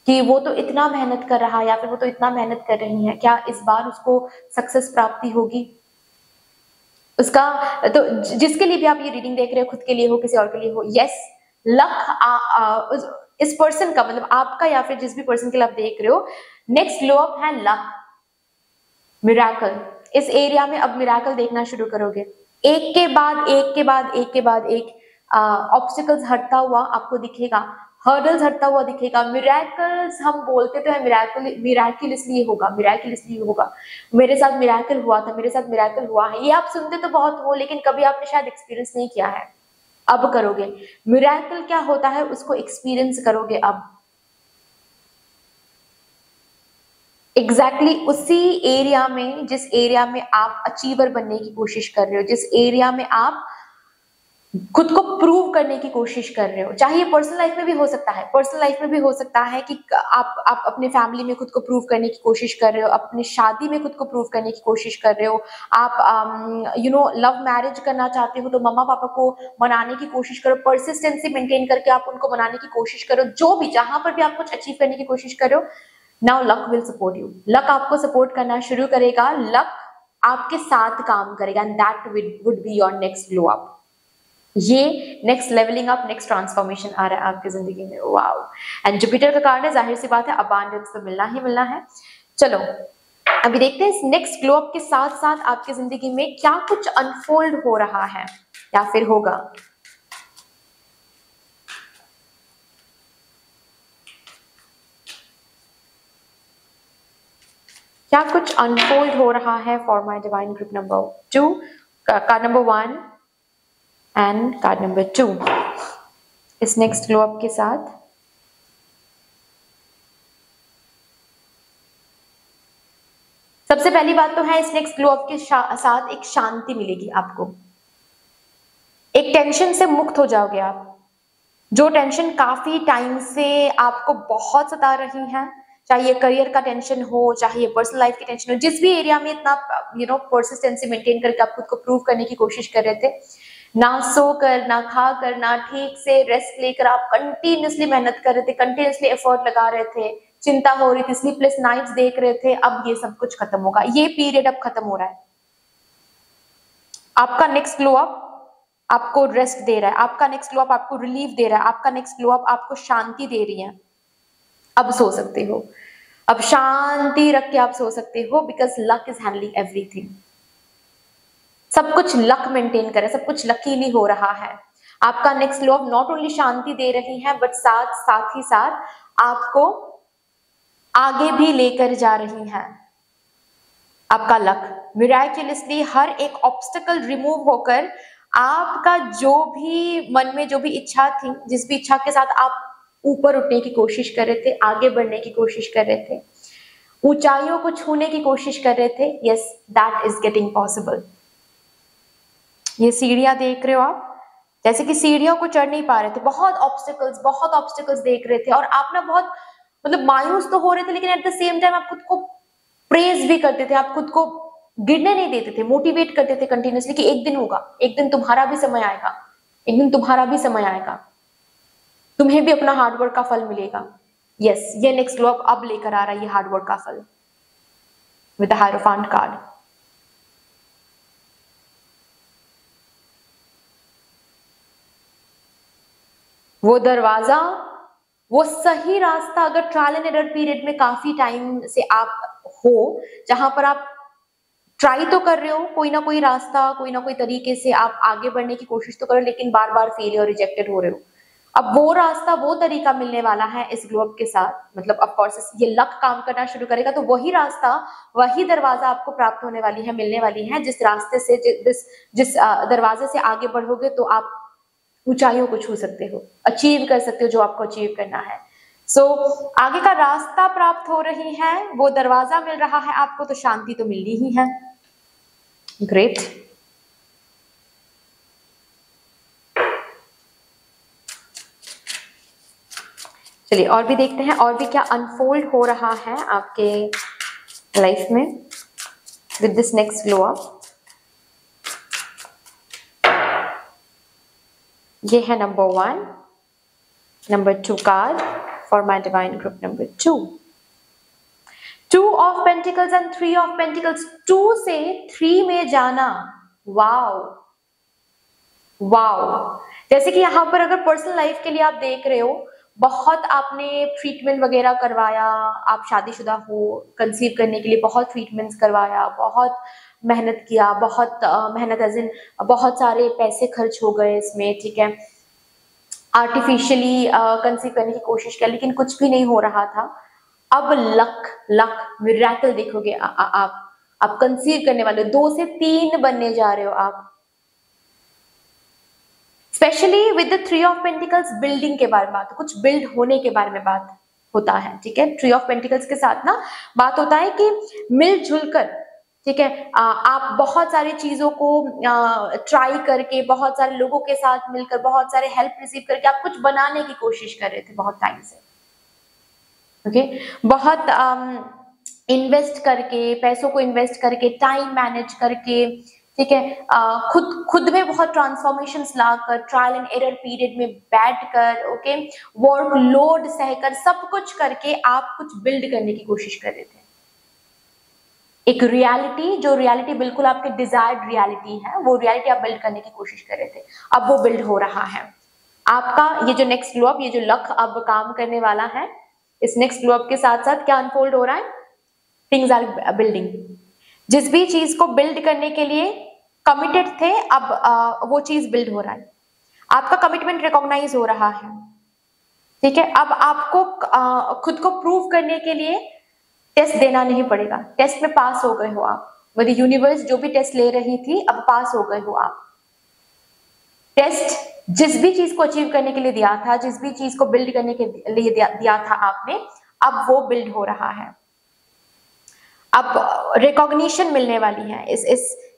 कि वो तो इतना मेहनत कर रहा है या फिर वो तो इतना मेहनत कर रही है, क्या इस बार उसको सक्सेस प्राप्ति होगी उसका। तो जिसके लिए भी आप ये रीडिंग देख रहे हो, खुद के लिए हो, किसी और के लिए हो, यस लक इस पर्सन का, मतलब आपका या फिर जिस भी पर्सन के लिए आप देख रहे हो, नेक्स्ट ग्लो अप है लक, मिरेकल। इस एरिया में अब मिरेकल देखना शुरू करोगे, एक के बाद एक के बाद एक के बाद एक ऑब्स्टिकल्स हटता हुआ आपको दिखेगा, हर्डल्स हटता हुआ दिखेगा। मिरेकल्स हम बोलते तो है, मिराकुलसली होगा, मिराकुलसली होगा, मेरे साथ मिरेकल हुआ था, मेरे साथ मिरेकल हुआ है, ये आप सुनते तो बहुत हो लेकिन कभी आपने शायद एक्सपीरियंस नहीं किया है, अब करोगे। मिरेकल क्या होता है उसको एक्सपीरियंस करोगे अब। एग्जैक्टली उसी एरिया में, जिस एरिया में आप अचीवर बनने की कोशिश कर रहे हो, जिस एरिया में आप खुद को प्रूव करने की कोशिश कर रहे हो, चाहे ये पर्सनल लाइफ में भी हो सकता है, पर्सनल लाइफ में भी हो सकता है कि आप अपने फैमिली में खुद को प्रूव करने की कोशिश कर रहे हो, अपनी शादी में खुद को प्रूव करने की कोशिश कर रहे हो, आप लव मैरिज करना चाहते हो तो मम्मा पापा को मनाने की कोशिश करो, परसिस्टेंसी मेंटेन करके आप उनको मनाने की कोशिश करो, जो भी जहां पर भी आप कुछ अचीव करने की कोशिश कर रहे हो, now luck will support you, luck आपको सपोर्ट करना शुरू करेगा, लक आपके साथ काम करेगा, and that would be your next glow up. ये next leveling up, next transformation आ रहा है आपकी जिंदगी में। वाओ, एंड जुपिटर का कार्ड है, जाहिर सी बात है अबांडेंस तो मिलना ही मिलना है। चलो अभी देखते हैं इस नेक्स्ट ग्लो अप के साथ साथ आपकी जिंदगी में क्या कुछ अनफोल्ड हो रहा है या फिर होगा। क्या कुछ अनफोल्ड हो रहा है for my divine group number 2, card number 1 and card number 2 इस नेक्स्ट ग्लो अप के साथ। सबसे पहली बात तो है इस नेक्स्ट ग्लो अप के साथ एक शांति मिलेगी आपको, एक टेंशन से मुक्त हो जाओगे आप। जो टेंशन काफी टाइम से आपको बहुत सता रही है, चाहे ये करियर का टेंशन हो, चाहे ये पर्सनल लाइफ की टेंशन हो, जिस भी एरिया में इतना परसिस्टेंसी मेंटेन करके आप खुद को प्रूव करने की कोशिश कर रहे थे, ना सोकर, ना खाकर, ना ठीक से रेस्ट लेकर आप कंटिन्यूसली मेहनत कर रहे थे, कंटिन्यूसली एफर्ट लगा रहे थे, चिंता हो रही थी, स्लीपलेस नाइट्स देख रहे थे, अब ये सब कुछ खत्म होगा, ये पीरियड अब खत्म हो रहा है। आपका नेक्स्ट ग्लो अप आपको रेस्ट दे रहा है, आपका नेक्स्ट ग्लो अप आपको रिलीफ दे रहा है, आपका नेक्स्ट ग्लो अप आपको शांति दे रही है। अब सो सकते हो, अब शांति रख के आप सो सकते हो, because luck is handling everything. सब कुछ लक मेंटेन करे, सब कुछ लकीली हो रहा है। आपका next glow up not only शांति दे रही है, बट साथ ही साथ आपको आगे भी लेकर जा रही है। आपका लक मिराक्युलसली हर एक ऑब्स्टेकल रिमूव होकर आपका जो भी मन में जो भी इच्छा थी, जिस भी इच्छा के साथ आप ऊपर उठने की कोशिश कर रहे थे, आगे बढ़ने की कोशिश कर रहे थे, ऊंचाइयों को छूने की कोशिश कर रहे थे। Yes, that is getting possible. ये सीढ़ियां देख रहे हो आप, जैसे कि सीढ़ियों को चढ़ नहीं पा रहे थे, बहुत ऑब्स्टिकल्स देख रहे थे, और आप ना बहुत मतलब मायूस तो हो रहे थे, लेकिन एट द सेम टाइम आप खुद को प्रेज भी करते थे, आप खुद को गिरने नहीं देते थे, मोटिवेट करते थे कंटिन्यूसली कि एक दिन होगा, एक दिन तुम्हारा भी समय आएगा, एक दिन तुम्हारा भी समय आएगा, तुम्हें भी अपना हार्डवर्क का फल मिलेगा। यस, ये नेक्स्ट ग्लो अब लेकर आ रहा है ये हार्डवर्क का फल विद द हायरोफांट कार्ड। वो दरवाजा, वो सही रास्ता, अगर ट्रायल एंड एरर पीरियड में काफी टाइम से आप हो, जहां पर आप ट्राई तो कर रहे हो, कोई ना कोई रास्ता, कोई ना कोई तरीके से आप आगे बढ़ने की कोशिश तो कर रहे हो, लेकिन बार बार फेल और रिजेक्टेड हो रहे हो। अब वो रास्ता, वो तरीका मिलने वाला है इस ग्लो अप के साथ, मतलब ऑफ कोर्स ये लक काम करना शुरू करेगा, तो वही रास्ता, वही दरवाजा आपको प्राप्त होने वाली है, मिलने वाली है, जिस रास्ते से जिस दरवाजे से आगे बढ़ोगे तो आप ऊंचाइयों को छू सकते हो, अचीव कर सकते हो जो आपको अचीव करना है। सो आगे का रास्ता प्राप्त हो रही है, वो दरवाजा मिल रहा है आपको, तो शांति तो मिलनी ही है। ग्रेट। चलिए और भी देखते हैं, और भी क्या अनफोल्ड हो रहा है आपके लाइफ में with this next glow up. ये है number 1, number 2 card for my divine group number 2। 2 of pentacles and 3 of pentacles, 2 से 3 में जाना। वाओ वाओ, जैसे कि यहाँ पर अगर पर्सनल लाइफ के लिए आप देख रहे हो, बहुत आपने ट्रीटमेंट वगैरह करवाया, आप शादीशुदा हो, कंसीव करने के लिए बहुत ट्रीटमेंट्स करवाया, बहुत मेहनत किया, बहुत मेहनत एज इन बहुत सारे पैसे खर्च हो गए इसमें, ठीक है, आर्टिफिशियली कंसीव करने की कोशिश किया, लेकिन कुछ भी नहीं हो रहा था। अब लक मिरेकल देखोगे आप कंसीव करने वाले हो, 2 से 3 बनने जा रहे हो आप। Specially with the 3 of pentacles, building के बारे में बात, कुछ बिल्ड होने के बारे में बात होता है, ठीक है। 3 ऑफ पेंटिकल्स के साथ ना बात होता है कि मिलजुल कर, ठीक है, आप बहुत सारी चीजों को ट्राई करके, बहुत सारे लोगों के साथ मिलकर, बहुत सारे हेल्प रिसीव करके आप कुछ बनाने की कोशिश कर रहे थे बहुत टाइम से, ओके। बहुत इन्वेस्ट करके, पैसों को इन्वेस्ट करके, टाइम मैनेज करके, ठीक है, खुद में बहुत transformations locker, trial and error period में बैठकर, ओके, वर्क लोड सहकर, सब कुछ करके आप कुछ बिल्ड करने की कोशिश कर रहे थे, एक रियलिटी, जो रियलिटी बिल्कुल आपके डिजायर्ड रियलिटी है, वो रियलिटी आप बिल्ड करने की कोशिश कर रहे थे, अब वो बिल्ड हो रहा है आपका। ये जो नेक्स्ट ग्लो अप, ये जो लक अब काम करने वाला है, इस नेक्स्ट ग्लो अप के साथ साथ क्या अनफोल्ड हो रहा है, थिंग्स आर बिल्डिंग। जिस भी चीज को बिल्ड करने के लिए कमिटेड थे, अब वो चीज बिल्ड हो रहा है, आपका कमिटमेंट रिकॉग्नाइज हो रहा है, ठीक है। अब आपको खुद को प्रूव करने के लिए टेस्ट देना नहीं पड़ेगा, टेस्ट में पास हो गए हो आप, मतलब यूनिवर्स जो भी टेस्ट ले रही थी, अब पास हो गए हो आप। टेस्ट जिस भी चीज को अचीव करने के लिए दिया था, जिस भी चीज को बिल्ड करने के लिए दिया था आपने, अब वो बिल्ड हो रहा है, अब रिकॉग्निशन मिलने वाली है,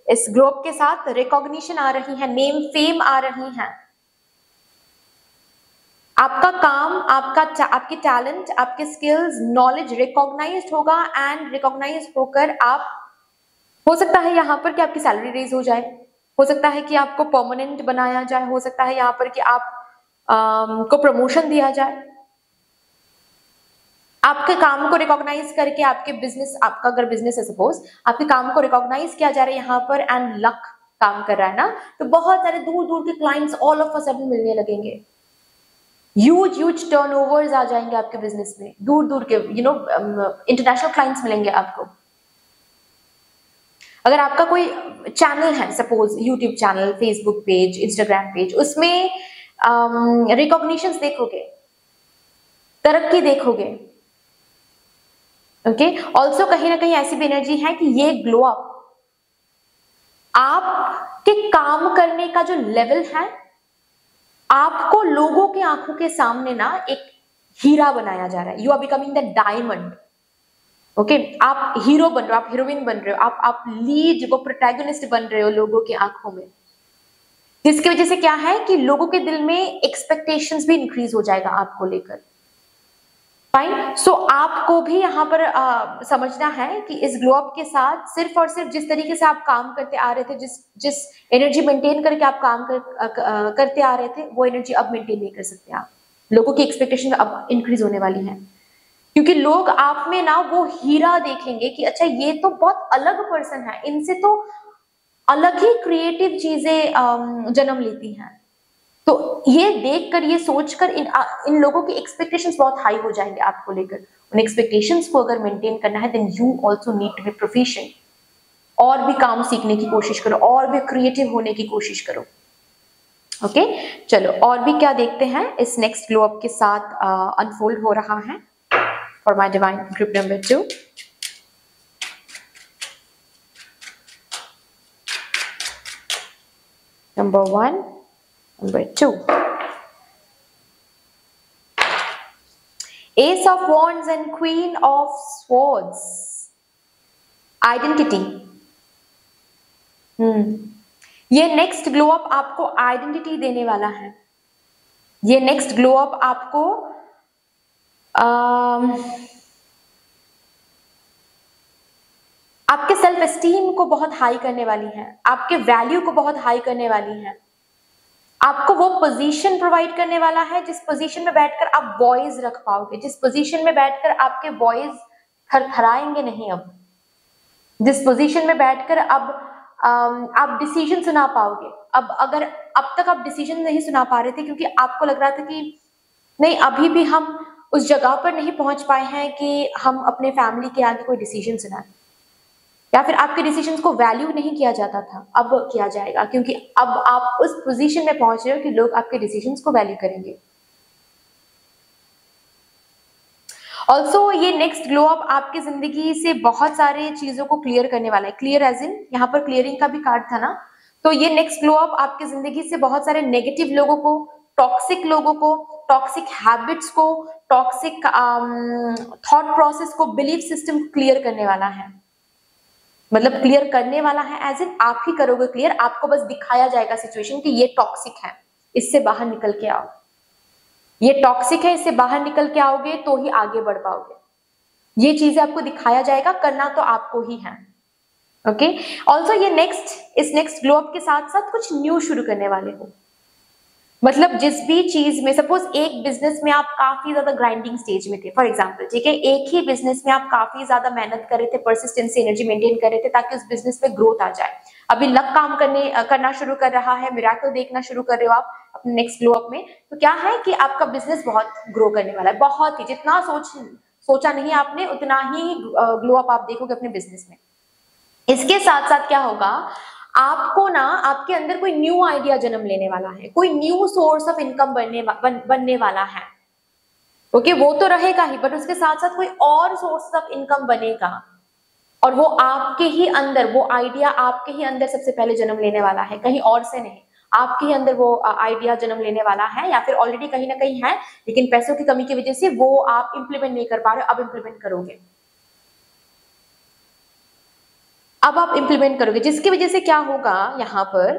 इस ग्लोब के साथ रिकॉग्निशन आ रही है, नेम फेम आ रही है, आपका काम, आपकी टैलेंट, आपके स्किल्स, नॉलेज रिकॉग्नाइज्ड होगा, एंड रिकॉग्नाइज होकर आप, हो सकता है यहाँ पर कि आपकी सैलरी रेज हो जाए, हो सकता है कि आपको परमानेंट बनाया जाए, हो सकता है यहाँ पर कि आप को प्रमोशन दिया जाए, आपके काम को रिकॉग्नाइज करके, आपके बिजनेस, आपका अगर बिजनेस है सपोज, आपके काम को रिकॉग्नाइज किया जा रहा है यहाँ पर, एंड लक काम कर रहा है ना, तो बहुत सारे दूर दूर के clients all of a sudden मिलने लगेंगे, ह्यूज टर्नओवर्स आ जाएंगे आपके बिजनेस में, दूर दूर के इंटरनेशनल क्लाइंट्स मिलेंगे आपको। अगर आपका कोई चैनल है suppose, YouTube channel, Facebook page, Instagram page, उसमें रिकॉग्निशंस देखोगे, तरक्की देखोगे, ओके। ऑल्सो कहीं ना कहीं ऐसी भी एनर्जी है कि ये ग्लो अप आपके काम करने का जो लेवल है, आपको लोगों की आंखों के सामने ना एक हीरा बनाया जा रहा है, you are becoming the diamond. Okay, आप हीरो बन रहे हो, आप हीरोइन बन रहे हो, आप लीड, वो प्रोटैगनिस्ट बन रहे हो लोगों की आंखों में, जिसकी वजह से क्या है कि लोगों के दिल में एक्सपेक्टेशंस भी इंक्रीज हो जाएगा आपको लेकर। फाइन, सो आपको भी यहाँ पर समझना है कि इस ग्लो अप के साथ सिर्फ और सिर्फ जिस तरीके से आप काम करते आ रहे थे, जिस एनर्जी मेंटेन करके आप काम करते आ रहे थे, वो एनर्जी अब मेंटेन नहीं कर सकते आप। लोगों की एक्सपेक्टेशन अब इंक्रीज होने वाली है, क्योंकि लोग आप में ना वो हीरा देखेंगे कि अच्छा ये तो बहुत अलग पर्सन है, इनसे तो अलग ही क्रिएटिव चीजें जन्म लेती हैं। तो ये देखकर, ये सोचकर इन लोगों की एक्सपेक्टेशंस बहुत हाई हो जाएंगे आपको लेकर। उन एक्सपेक्टेशंस को अगर मेंटेन करना है, then you also need to be proficient. और भी काम सीखने की कोशिश करो, और भी क्रिएटिव होने की कोशिश करो। ओके, चलो और भी क्या देखते हैं इस नेक्स्ट ग्लो अप के साथ अनफोल्ड हो रहा है for my divine group number 2। Number 1, number 2. Ace of Wands and Queen of Swords. Identity. ये नेक्स्ट ग्लो अप आपको आइडेंटिटी देने वाला है। ये नेक्स्ट ग्लो अप आपको आपके सेल्फ एस्टीम को बहुत हाई करने वाली है, आपके वैल्यू को बहुत हाई करने वाली है, आपको वो पोजीशन प्रोवाइड करने वाला है जिस पोजीशन में बैठकर आप वॉइस रख पाओगे, जिस पोजीशन में बैठकर आपके वॉइस थरथराएंगे नहीं। अब जिस पोजीशन में बैठकर अब आप डिसीजन सुना पाओगे। अब तक आप डिसीजन नहीं सुना पा रहे थे क्योंकि आपको लग रहा था कि नहीं, अभी भी हम उस जगह पर नहीं पहुंच पाए हैं कि हम अपने फैमिली के आगे कोई डिसीजन सुनाएं, या फिर आपके डिसीजंस को वैल्यू नहीं किया जाता था, अब किया जाएगा, क्योंकि अब आप उस पोजीशन में पहुंच रहे हो कि लोग आपके डिसीजंस को वैल्यू करेंगे। ऑल्सो ये नेक्स्ट ग्लो अप आपकी जिंदगी से बहुत सारे चीजों को क्लियर करने वाला है। क्लियर एज इन, यहाँ पर क्लियरिंग का भी कार्ड था ना, तो ये नेक्स्ट ग्लो अप आपकी जिंदगी से बहुत सारे नेगेटिव लोगों को, टॉक्सिक लोगों को, टॉक्सिक हैबिट्स को, टॉक्सिक थॉट प्रोसेस को, बिलीफ सिस्टम को क्लियर करने वाला है। मतलब क्लियर करने वाला है एज इन आप ही करोगे क्लियर, आपको बस दिखाया जाएगा सिचुएशन कि ये टॉक्सिक है, इससे बाहर निकल के आओ। ये टॉक्सिक है, इससे बाहर निकल के आओगे तो ही आगे बढ़ पाओगे। ये चीजें आपको दिखाया जाएगा, करना तो आपको ही है। ओके, ऑल्सो ये इस नेक्स्ट ग्लो अप के साथ साथ कुछ न्यू शुरू करने वाले हो। मतलब जिस भी चीज में, सपोज एक बिजनेस में आप काफी ज्यादा ग्राइंडिंग स्टेज में थे फॉर एग्जांपल, ठीक है, एक ही बिजनेस में आप काफी ज्यादा मेहनत कर रहे थे, परसिस्टेंसी एनर्जी मेंटेन कर रहे थे ताकि उस बिजनेस में ग्रोथ आ जाए। अभी लक काम करना शुरू कर रहा है, मिरेकल देखना शुरू कर रहे हो आप अपने नेक्स्ट ग्लो अप में, तो क्या है कि आपका बिजनेस बहुत ग्रो करने वाला है, बहुत ही, जितना सोचा नहीं आपने उतना ही ग्लो अप आप देखोगे अपने बिजनेस में। इसके साथ साथ क्या होगा, आपको ना आपके अंदर कोई न्यू आइडिया जन्म लेने वाला है, कोई न्यू सोर्स ऑफ इनकम बनने वाला है। ओके, वो तो रहेगा ही, बट उसके साथ साथ कोई और सोर्स ऑफ इनकम बनेगा, और वो आपके ही अंदर, वो आइडिया आपके ही अंदर सबसे पहले जन्म लेने वाला है, कहीं और से नहीं। आपके ही अंदर वो आइडिया जन्म लेने वाला है, या फिर ऑलरेडी कहीं ना कहीं है, लेकिन पैसों की कमी की वजह से वो आप इंप्लीमेंट नहीं कर पा रहे, अब इंप्लीमेंट करोगे, अब आप इंप्लीमेंट करोगे, जिसकी वजह से क्या होगा यहाँ पर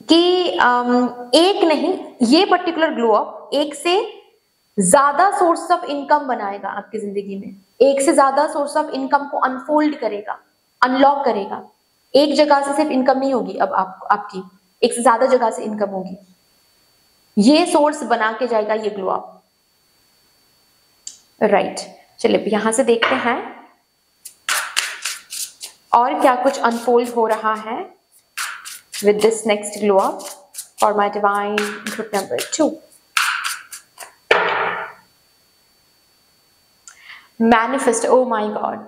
कि एक नहीं, ये पर्टिकुलर ग्लो अप एक से ज्यादा सोर्स ऑफ इनकम बनाएगा आपकी जिंदगी में, एक से ज्यादा सोर्स ऑफ इनकम को अनफोल्ड करेगा, अनलॉक करेगा। एक जगह से सिर्फ इनकम नहीं होगी, अब आपकी एक से ज्यादा जगह से इनकम होगी, ये सोर्स बना के जाएगा ये ग्लो अप। राइट, चलिए यहां से देखते हैं और क्या कुछ अनफोल्ड हो रहा है with this next glow up for my divine group number 2. Manifest, oh my God,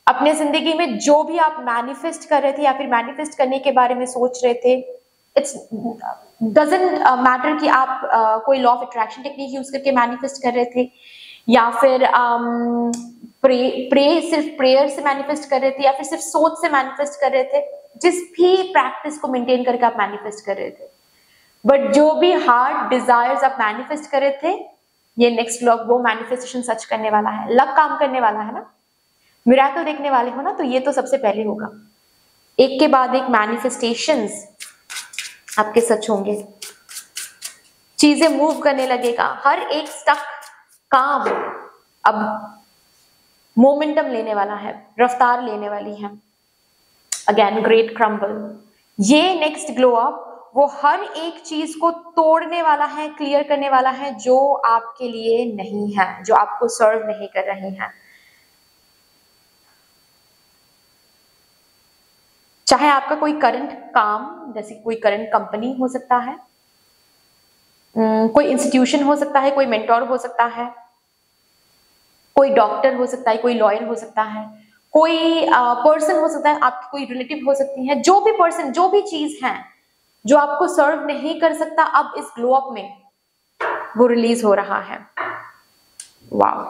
अपने जिंदगी में जो भी आप मैनिफेस्ट कर रहे थे या फिर मैनिफेस्ट करने के बारे में सोच रहे थे, इट्स डजंट मैटर कि आप कोई law of attraction technique use करके मैनिफेस्ट कर रहे थे, या फिर सिर्फ प्रेयर से मैनिफेस्ट कर रहे थे, या फिर सिर्फ सोच से मैनिफेस्ट कर रहे थे, जिस भी प्रैक्टिस को मेंटेन करके आप मैनिफेस्ट कर रहे थे, बट जो भी हार्ट डिजायर्स आप मैनिफेस्ट कर रहे थे, ये नेक्स्ट ग्लो अप वो मैनिफेस्टेशन सच करने वाला है, लक काम करने वाला है ना, मिरेकल देखने वाले हो ना, तो ये तो सबसे पहले होगा। एक के बाद एक मैनिफेस्टेशंस आपके सच होंगे, चीजें मूव करने लगेगा, हर एक स्टक काम अब मोमेंटम लेने वाला है, रफ्तार लेने वाली है। अगेन ग्रेट क्रम्बल, ये नेक्स्ट ग्लो अप वो हर एक चीज को तोड़ने वाला है, क्लियर करने वाला है जो आपके लिए नहीं है, जो आपको सर्व नहीं कर रहे हैं। चाहे आपका कोई करंट काम, जैसे कोई करंट कंपनी हो सकता है, कोई इंस्टीट्यूशन हो सकता है, कोई मेंटोर हो सकता है, कोई डॉक्टर हो सकता है, कोई लॉयर हो सकता है, कोई पर्सन हो सकता है, आपकी कोई रिलेटिव हो सकती है, जो भी पर्सन, जो भी चीज है जो आपको सर्व नहीं कर सकता, अब इस ग्लो अप में वो रिलीज हो रहा है। वाव,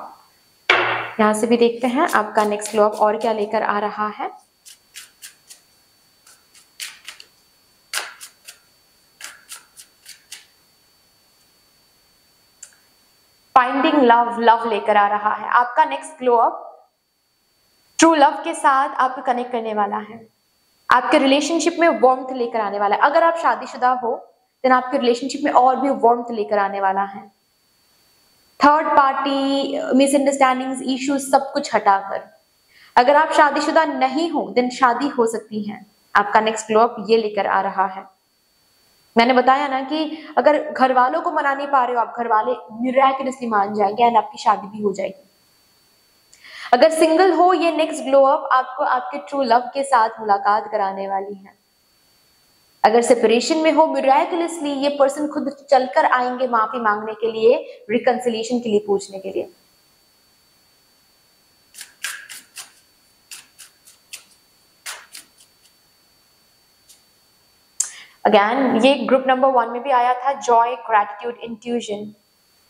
यहां से भी देखते हैं आपका नेक्स्ट ग्लो अप और क्या लेकर आ रहा है। फाइंडिंग लव, लव लेकर आ रहा है आपका next glow up. True love के साथ आपको कनेक्ट करने वाला है, आपके रिलेशनशिप में वार्मथ लेकर आने वाला है। अगर आप शादीशुदा हो देन आपके रिलेशनशिप में और भी वार्मथ लेकर आने वाला है। थर्ड पार्टी, मिसअंडरस्टैंडिंग्स, इश्यूज सब कुछ हटाकर, अगर आप शादीशुदा नहीं हो देन शादी हो सकती है। आपका नेक्स्ट ग्लो अप ये लेकर आ रहा है। मैंने बताया ना कि अगर घर वालों को मना नहीं पा रहे हो आप, घर वाले मिराकुलसली मान जाएंगे एंड आपकी शादी भी हो जाएगी। अगर सिंगल हो, ये नेक्स्ट ग्लो अप आपको आपके ट्रू लव के साथ मुलाकात कराने वाली है। अगर सेपरेशन में हो, मिराकुलसली ये पर्सन खुद चलकर आएंगे माफी मांगने के लिए, रिकंसिलिएशन के लिए पूछने के लिए। अगेन ये ग्रुप नंबर 1 में भी आया था, जॉय, ग्रैटिट्यूड, इंट्यूजन।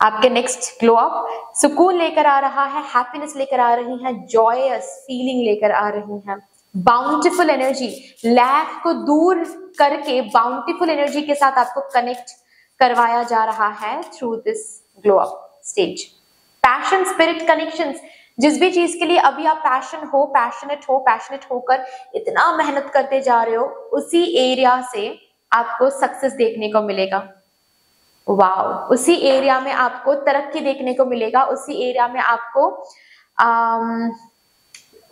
आपके नेक्स्ट ग्लो अप सुकून लेकर आ रहा है, हैप्पीनेस लेकर आ रही है, जॉयस फीलिंग लेकर आ रही है, बाउंटीफुल एनर्जी, लैक को दूर करके बाउंटीफुल एनर्जी के साथ आपको कनेक्ट करवाया जा रहा है through this glow up stage. Passion, spirit, connections, जिस भी चीज के लिए अभी आप पैशनेट होकर इतना मेहनत करते जा रहे हो, उसी एरिया से आपको सक्सेस देखने को मिलेगा। वाव, उसी एरिया में आपको तरक्की देखने को मिलेगा, उसी एरिया में आपको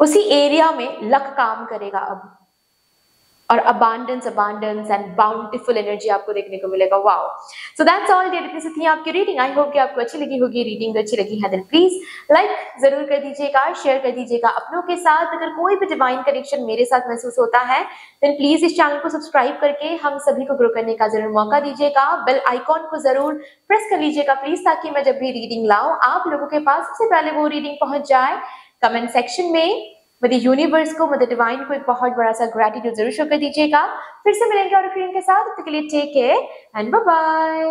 उसी एरिया में लक काम करेगा अब, और अबांडेंस एंड बाउंटीफुल एनर्जी आपको देखने को मिलेगा। Wow, so that's all dear, इतनी सी थी आपकी रीडिंग। आई होप कि आपको अच्छी लगी होगी। रीडिंग अच्छी लगी है देन प्लीज लाइक जरूर कर दीजिएगा, शेयर कर दीजिएगा अपनों के साथ। अगर कोई भी डिवाइन कनेक्शन मेरे साथ महसूस होता है देन प्लीज इस चैनल को सब्सक्राइब करके हम सभी को ग्रो करने का जरूर मौका दीजिएगा। बेल आइकॉन को जरूर प्रेस कर लीजिएगा प्लीज, ताकि मैं जब भी रीडिंग लाऊं आप लोगों के पास सबसे पहले वो रीडिंग पहुंच जाए। कमेंट सेक्शन में मुझे यूनिवर्स को, मुझे डिवाइन को एक बहुत बड़ा सा ग्रेटिट्यूड जरूर शो कर दीजिएगा। फिर से मिलेंगे और के साथ, तब तक के लिए take care and bye bye.